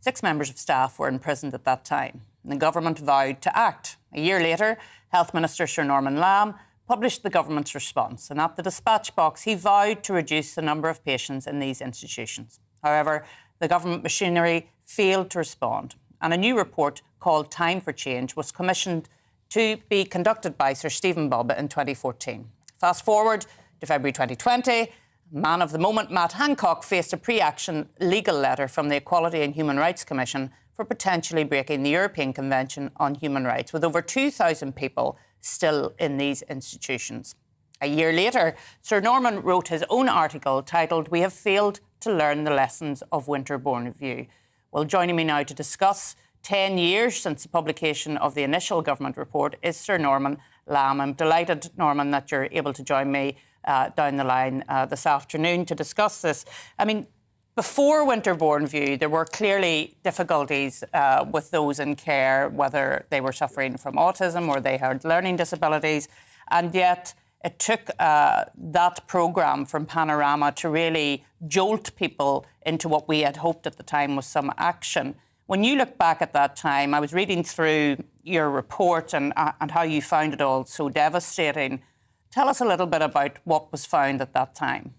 6 members of staff were imprisoned at that time. And the government vowed to act. A year later, Health Minister Sir Norman Lamb published the government's response. And at the dispatch box, he vowed to reduce the number of patients in these institutions. However, the government machinery failed to respond. And a new report called Time for Change was commissioned to be conducted by Sir Stephen Bobbitt in 2014. Fast forward to February 2020, man of the moment Matt Hancock faced a pre-action legal letter from the Equality and Human Rights Commission for potentially breaking the European Convention on Human Rights, with over 2,000 people still in these institutions. A year later, Sir Norman wrote his own article titled "We Have Failed to Learn the Lessons of Winterbourne View." Well, joining me now to discuss 10 years since the publication of the initial government report is Sir Norman Lamb. I'm delighted, Norman, that you're able to join me down the line this afternoon to discuss this. I mean, before Winterbourne View, there were clearly difficulties with those in care, whether they were suffering from autism or they had learning disabilities, and yet it took that programme from Panorama to really jolt people into what we had hoped at the time was some action. When you look back at that time, I was reading through your report and how you found it all so devastating. Tell us a little bit about what was found at that time.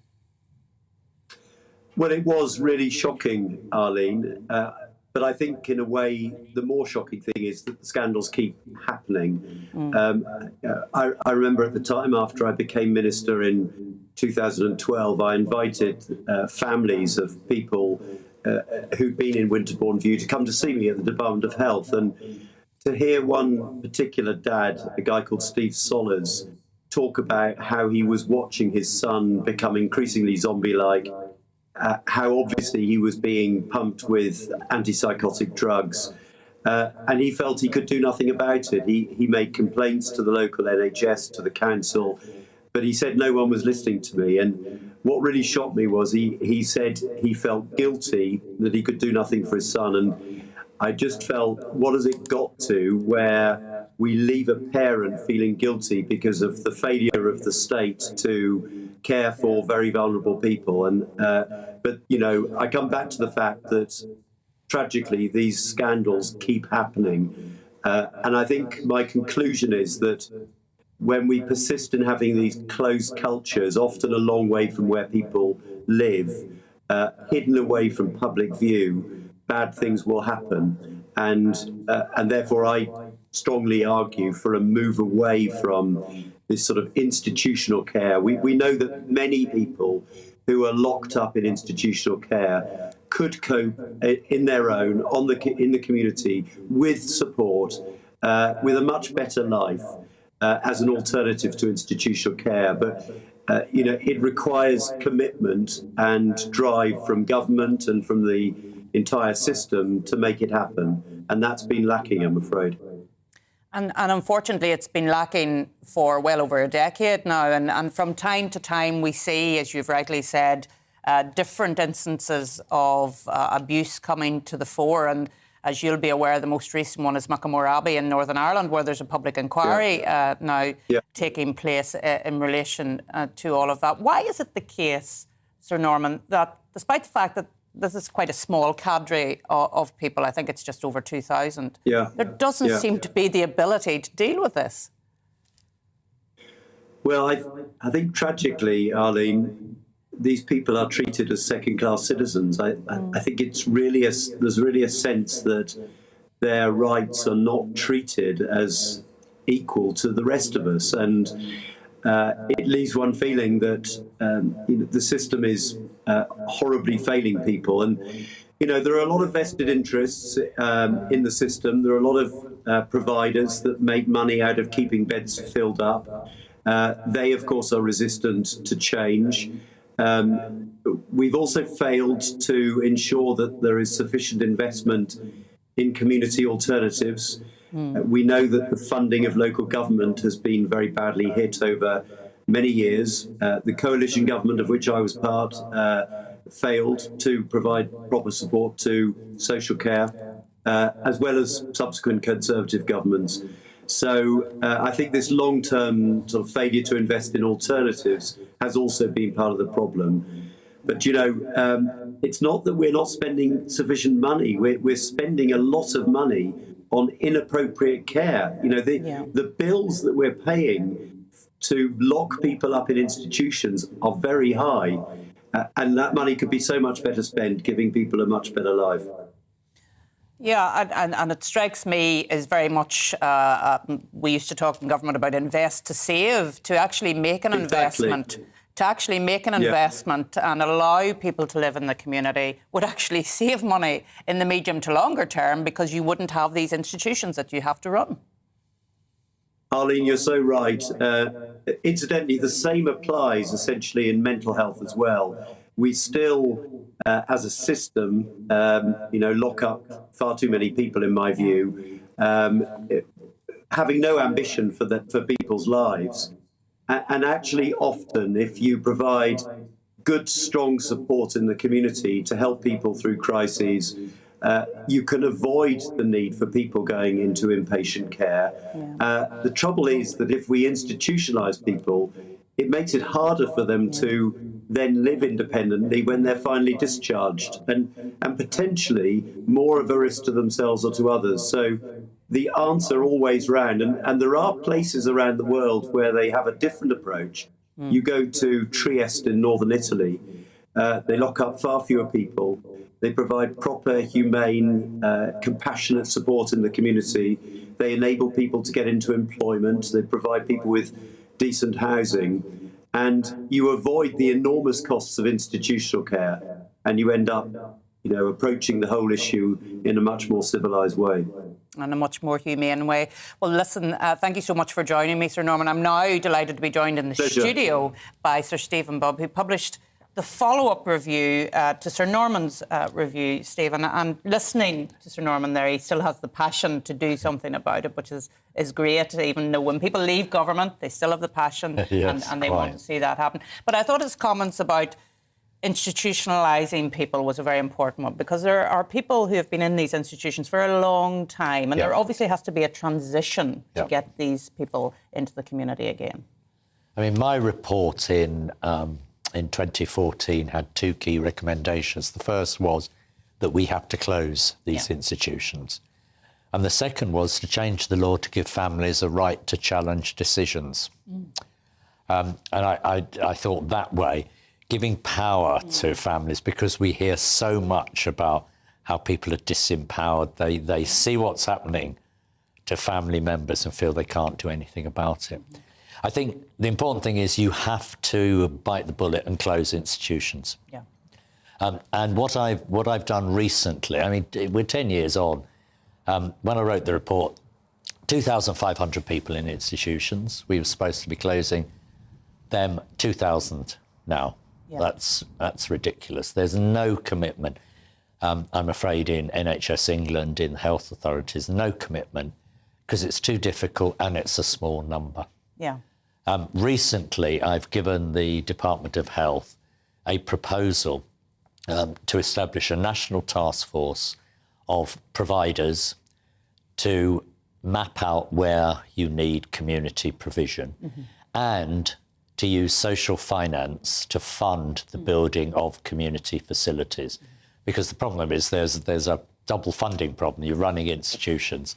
Well, it was really shocking, Arlene. But I think, in a way, the more shocking thing is that the scandals keep happening. I remember at the time, after I became minister in 2012, I invited families of people who'd been in Winterbourne View to come to see me at the Department of Health. And to hear one particular dad, a guy called Steve Sollers, talk about how he was watching his son become increasingly zombie-like, how obviously he was being pumped with antipsychotic drugs, and he felt he could do nothing about it. He made complaints to the local NHS, to the council, but he said no one was listening to me. And what really shocked me was he said he felt guilty that he could do nothing for his son. And I just felt, what has it got to where we leave a parent feeling guilty because of the failure of the state to care for very vulnerable people? And but, you know, I come back to the fact that tragically these scandals keep happening. And I think my conclusion is that when we persist in having these closed cultures, often a long way from where people live, hidden away from public view, bad things will happen. And therefore I strongly argue for a move away from this sort of institutional care. We know that many people who are locked up in institutional care could cope in their own, in the community, with support, with a much better life as an alternative to institutional care. But you know, it requires commitment and drive from government and from the entire system to make it happen, and that's been lacking, I'm afraid. And unfortunately, it's been lacking for well over a decade now. And from time to time, we see, as you've rightly said, different instances of abuse coming to the fore. And as you'll be aware, the most recent one is Macklemore Abbey in Northern Ireland, where there's a public inquiry now taking place in relation to all of that. Why is it the case, Sir Norman, that despite the fact that this is quite a small cadre of people, I think it's just over 2,000, there doesn't seem to be the ability to deal with this? Well, I think tragically, Arlene, these people are treated as second-class citizens. I think it's really there's really a sense that their rights are not treated as equal to the rest of us, and it leaves one feeling that you know, the system is horribly failing people. And you know, there are a lot of vested interests in the system. There are a lot of providers that make money out of keeping beds filled up. They, of course, are resistant to change. We've also failed to ensure that there is sufficient investment in community alternatives. We know that the funding of local government has been very badly hit over many years. The coalition government of which I was part failed to provide proper support to social care, as well as subsequent Conservative governments. So I think this long-term sort of failure to invest in alternatives has also been part of the problem. But, you know, it's not that we're not spending sufficient money. We're spending a lot of money on inappropriate care. You know, the bills that we're paying to lock people up in institutions are very high. And that money could be so much better spent giving people a much better life. Yeah, and it strikes me as very much, we used to talk in government about invest to save, to actually make an investment, and allow people to live in the community would actually save money in the medium to longer term, because you wouldn't have these institutions that you have to run. Arlene, you're so right. Incidentally, the same applies essentially in mental health as well. We still, as a system, you know, lock up far too many people, in my view, having no ambition for people's lives. And actually, often, if you provide good, strong support in the community to help people through crises, you can avoid the need for people going into inpatient care. The trouble is that if we institutionalise people, it makes it harder for them to then live independently when they're finally discharged, and potentially more of a risk to themselves or to others. So the answer always round, and there are places around the world where they have a different approach. You go to Trieste in northern Italy, they lock up far fewer people. They provide proper, humane, compassionate support in the community. They enable people to get into employment. They provide people with decent housing. And you avoid the enormous costs of institutional care. And you end up, you know, approaching the whole issue in a much more civilised way. in a much more humane way. Well, listen, thank you so much for joining me, Sir Norman. I'm now delighted to be joined in the studio by Sir Stephen Bubb, who published the follow-up review to Sir Norman's review, Stephen. And listening to Sir Norman there, he still has the passion to do something about it, which is great, even though when people leave government, they still have the passion and they want to see that happen. But I thought his comments about institutionalising people was a very important one, because there are people who have been in these institutions for a long time, and there obviously has to be a transition to get these people into the community again. I mean, my report in 2014 had two key recommendations. The first was that we have to close these institutions. And the second was to change the law to give families a right to challenge decisions. And I thought that way, giving power to families, because we hear so much about how people are disempowered. They see what's happening to family members and feel they can't do anything about it. I think the important thing is you have to bite the bullet and close institutions. And what I've done recently, I mean, we're 10 years on. When I wrote the report, 2,500 people in institutions. We were supposed to be closing them 2,000 now. That's ridiculous. There's no commitment, I'm afraid, in NHS England, in health authorities, no commitment, because it's too difficult and it's a small number. Recently, I've given the Department of Health a proposal to establish a national task force of providers to map out where you need community provision and to use social finance to fund the building of community facilities. Because the problem is there's a double funding problem. You're running institutions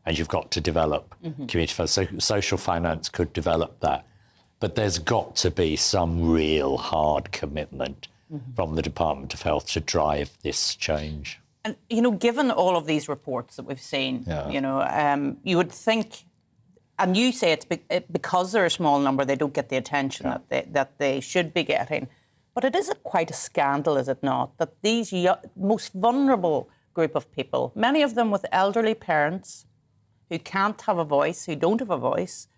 and you've got to develop community funds. So social finance could develop that. But there's got to be some real hard commitment from the Department of Health to drive this change. And, you know, given all of these reports that we've seen, you know, you would think, and you say it's because they're a small number, they don't get the attention that they should be getting. But it is quite a scandal, is it not, that these most vulnerable group of people, many of them with elderly parents who can't have a voice, who don't have a voice,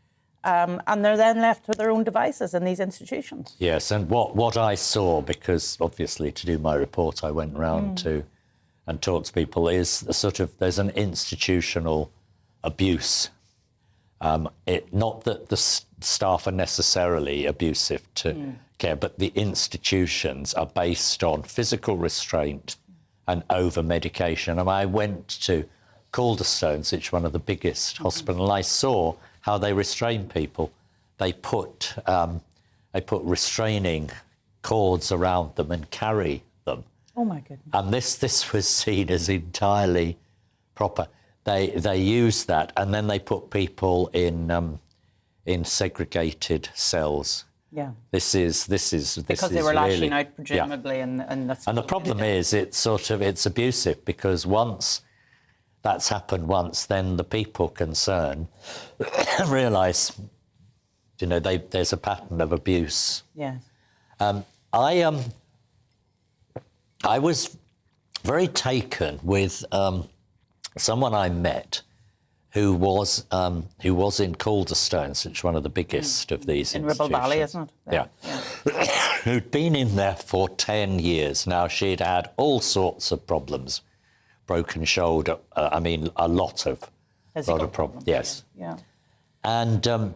and they're then left with their own devices in these institutions. Yes, and what I saw, because obviously to do my report I went round to and talked to people, is there's an institutional abuse. Not that the staff are necessarily abusive to care, but the institutions are based on physical restraint and over-medication. And I went to Calderstones, which is one of the biggest hospitals, and I saw how they restrain people. They put restraining cords around them and carry them. Oh my goodness! And this was seen as entirely proper. They use that, and then they put people in segregated cells. This is because they were really, lashing out presumably, and that's. And the problem is it's abusive, because once that's happened once, then the people concerned realise, you know, there's a pattern of abuse. I was very taken with someone I met who was in Calderstones, which is one of the biggest of these in institutions. Ribble Valley, isn't it? Who'd been in there for 10 years. Now, she'd had all sorts of problems, broken shoulder, a lot of problems. Yes. And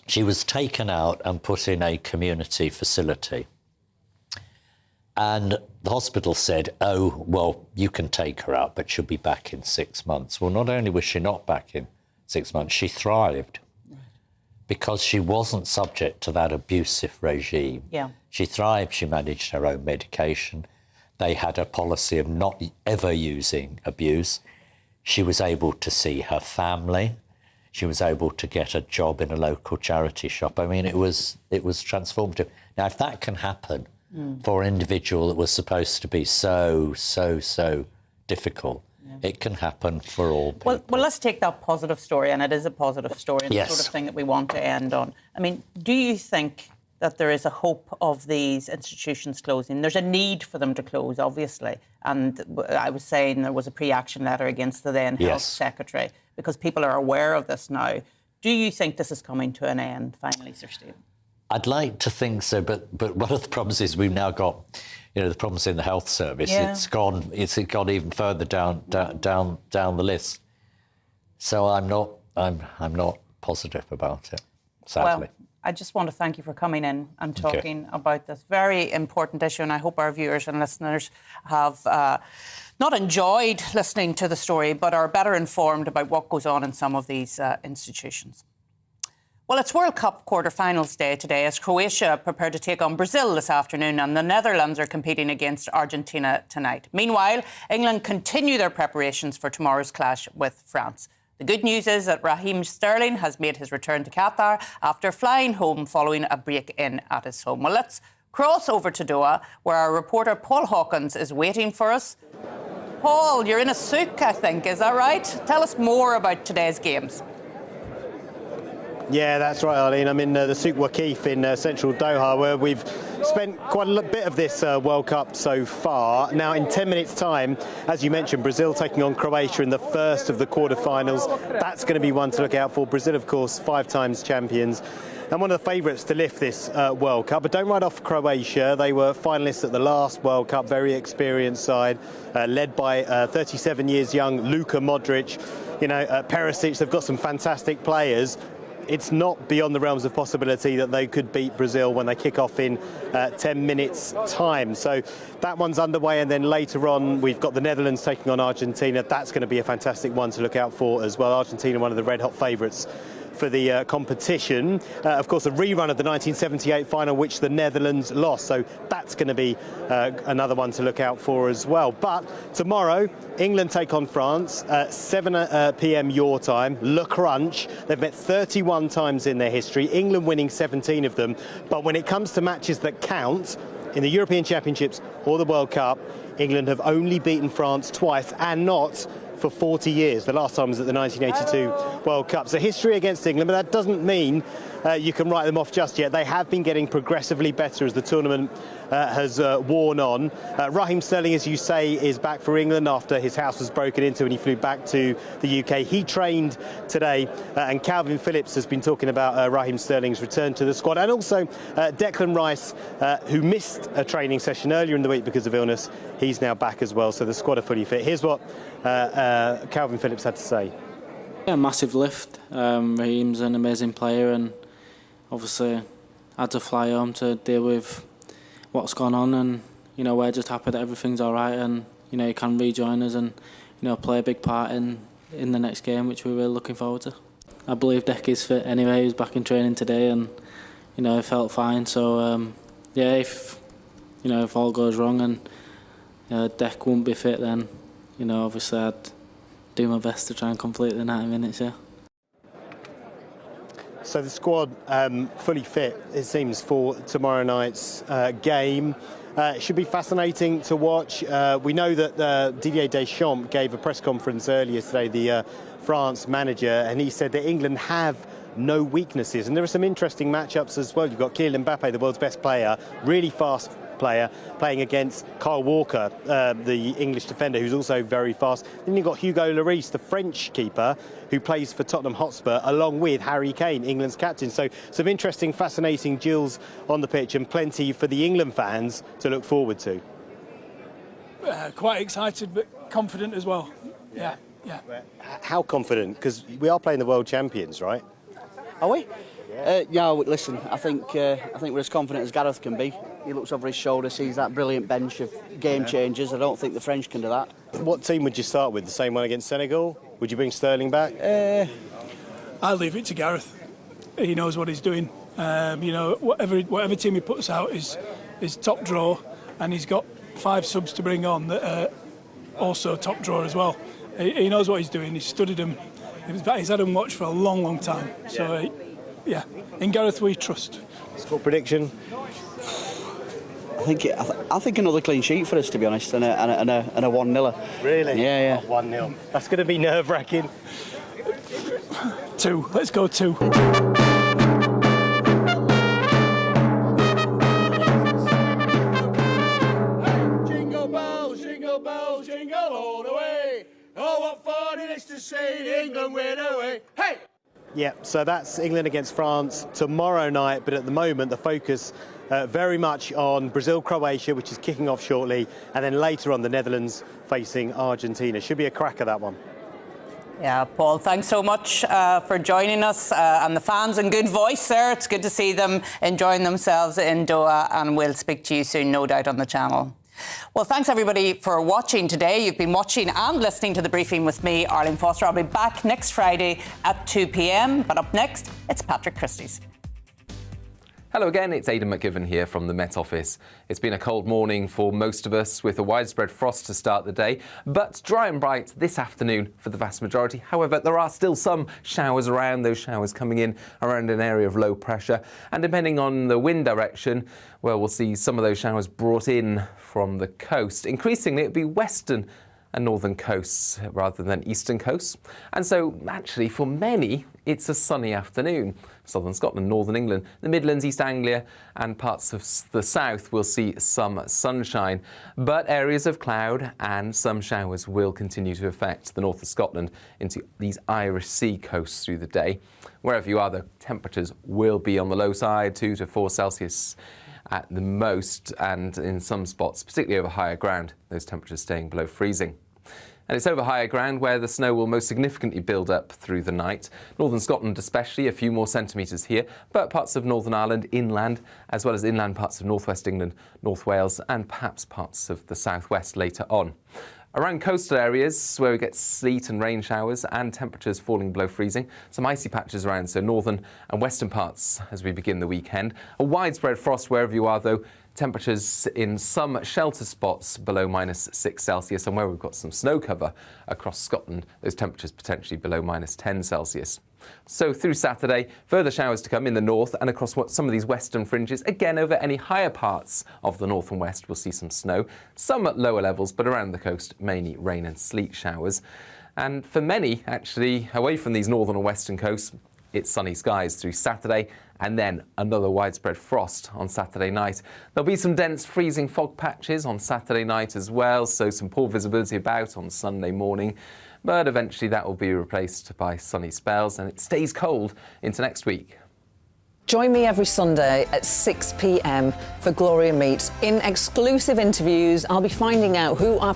she was taken out and put in a community facility. And the hospital said, oh, well, you can take her out, but she'll be back in 6 months. Well, not only was she not back in 6 months, she thrived because she wasn't subject to that abusive regime. She thrived. She managed her own medication. They had a policy of not ever using abuse. She was able to see her family. She was able to get a job in a local charity shop. I mean, it was transformative. Now, if that can happen for an individual that was supposed to be so difficult, it can happen for all people. Well, let's take that positive story, and it is a positive story, and the sort of thing that we want to end on. I mean, do you think that there is a hope of these institutions closing? There's a need for them to close, obviously, and I was saying there was a pre-action letter against the then Health Secretary. because people are aware of this now. Do you think this is coming to an end finally, Sir Stephen? I'd like to think so, but one of the problems is we've now got, the problems in the health service. Yeah. It's gone even further down the list. So I'm not positive about it, sadly. Well, I just want to thank you for coming in and talking about this very important issue, and I hope our viewers and listeners have not enjoyed listening to the story, but are better informed about what goes on in some of these institutions. Well, it's World Cup quarter-finals day today as Croatia prepare to take on Brazil this afternoon, and the Netherlands are competing against Argentina tonight. Meanwhile, England continue their preparations for tomorrow's clash with France. The good news is that Raheem Sterling has made his return to Qatar after flying home following a break-in at his home. Well, let's cross over to Doha, where our reporter Paul Hawkins is waiting for us. Paul, you're in a souk, I think, is that right? Tell us more about today's games. Yeah, that's right, Arlene. I'm in the Souk Waqif in central Doha, where we've spent quite a bit of this World Cup so far. Now, in 10 minutes' time, as you mentioned, Brazil taking on Croatia in the first of the quarterfinals. That's going to be one to look out for. Brazil, of course, 5 times champions, and one of the favourites to lift this World Cup. But don't write off Croatia. They were finalists at the last World Cup, very experienced side, led by 37 years young Luka Modric. Perisic, they've got some fantastic players. It's not beyond the realms of possibility that they could beat Brazil when they kick off in 10 minutes' time. So that one's underway, and then later on we've got the Netherlands taking on Argentina. That's going to be a fantastic one to look out for as well. Argentina, one of the red-hot favourites for the competition. Of course, a rerun of the 1978 final, which the Netherlands lost. So that's going to be another one to look out for as well. But tomorrow, England take on France, 7 p.m. your time, Le Crunch. They've met 31 times in their history, England winning 17 of them. But when it comes to matches that count, in the European Championships or the World Cup, England have only beaten France twice, and not for 40 years. The last time was at the 1982 World Cup. So history against England, but that doesn't mean you can write them off just yet. They have been getting progressively better as the tournament has worn on. Raheem Sterling, as you say, is back for England after his house was broken into and he flew back to the UK. He trained today, and Calvin Phillips has been talking about Raheem Sterling's return to the squad. And also Declan Rice, who missed a training session earlier in the week because of illness, he's now back as well. So the squad are fully fit. Here's what Calvin Phillips had to say. Yeah, massive lift. Raheem's an amazing player, and obviously had to fly home to deal with what's gone on, and we're just happy that everything's all right, and he can rejoin us and play a big part in the next game, which we're really looking forward to. I believe Deck is fit anyway. He was back in training today, and he felt fine. So yeah, if all goes wrong and Deck won't be fit, then obviously I'd do my best to try and complete the 90 minutes, yeah. So the squad fully fit, it seems, for tomorrow night's game. It should be fascinating to watch. We know that Didier Deschamps gave a press conference earlier today, the France manager, and he said that England have no weaknesses. And there are some interesting matchups as well. You've got Kylian Mbappe, the world's best player, really fast player, playing against Kyle Walker, the English defender, who's also very fast. Then you've got Hugo Lloris, the French keeper, who plays for Tottenham Hotspur, along with Harry Kane, England's captain. So some interesting, fascinating duels on the pitch, and plenty for the England fans to look forward to. Quite excited, but confident as well. Yeah. How confident? Because we are playing the world champions, right? Are we? Yeah, listen, I think we're as confident as Gareth can be. He looks over his shoulder, sees that brilliant bench of game changers. I don't think the French can do that. What team would you start with? The same one against Senegal? Would you bring Sterling back? I'll leave it to Gareth. He knows what he's doing. Whatever team he puts out is top draw, and he's got 5 subs to bring on that are also top draw as well. He knows what he's doing. He's studied them. He's had them watched for a long, long time. So, yeah, in Gareth we trust. Score prediction? I think another clean sheet for us, to be honest, and a 1-0. Really? Yeah. 1-0. That's going to be nerve-wracking. 2. Let's go 2. Jingle bells, jingle bells, jingle all the way. Oh, what fun it is to say England win away. Hey! Yeah, so that's England against France tomorrow night, but at the moment the focus very much on Brazil-Croatia, which is kicking off shortly, and then later on the Netherlands facing Argentina. Should be a cracker, that one. Yeah, Paul, thanks so much for joining us and the fans in good voice there. It's good to see them enjoying themselves in Doha, and we'll speak to you soon, no doubt, on the channel. Well, thanks everybody for watching today. You've been watching and listening to The Briefing with me, Arlene Foster. I'll be back next Friday at 2 p.m. But up next, it's Patrick Christie's. Hello again, it's Aidan McGivern here from the Met Office. It's been a cold morning for most of us with a widespread frost to start the day, but dry and bright this afternoon for the vast majority. However, there are still some showers around, those showers coming in around an area of low pressure. And depending on the wind direction, well, we'll see some of those showers brought in from the coast. Increasingly, it'll be western and northern coasts rather than eastern coasts. And so actually for many, it's a sunny afternoon. Southern Scotland, northern England, the Midlands, East Anglia and parts of the south will see some sunshine. But areas of cloud and some showers will continue to affect the north of Scotland into these Irish Sea coasts through the day. Wherever you are, though, temperatures will be on the low side, 2 to 4 Celsius at the most, and in some spots, particularly over higher ground, those temperatures staying below freezing. And it's over higher ground where the snow will most significantly build up through the night. Northern Scotland especially, a few more centimetres here, but parts of Northern Ireland inland, as well as inland parts of northwest England, North Wales and perhaps parts of the southwest later on. Around coastal areas where we get sleet and rain showers and temperatures falling below freezing, some icy patches around, so northern and western parts as we begin the weekend. A widespread frost wherever you are, though. Temperatures in some shelter spots below -6 Celsius, and where we've got some snow cover across Scotland, those temperatures potentially below -10 Celsius. So through Saturday, further showers to come in the north and across some of these western fringes. Again, over any higher parts of the north and west, we'll see some snow, some at lower levels, but around the coast, mainly rain and sleet showers. And for many, actually, away from these northern and western coasts, it's sunny skies through Saturday, and then another widespread frost on Saturday night. There'll be some dense freezing fog patches on Saturday night as well, so some poor visibility about on Sunday morning. But eventually that will be replaced by sunny spells, and it stays cold into next week. Join me every Sunday at 6 p.m. for Gloria Meets. In exclusive interviews, I'll be finding out who our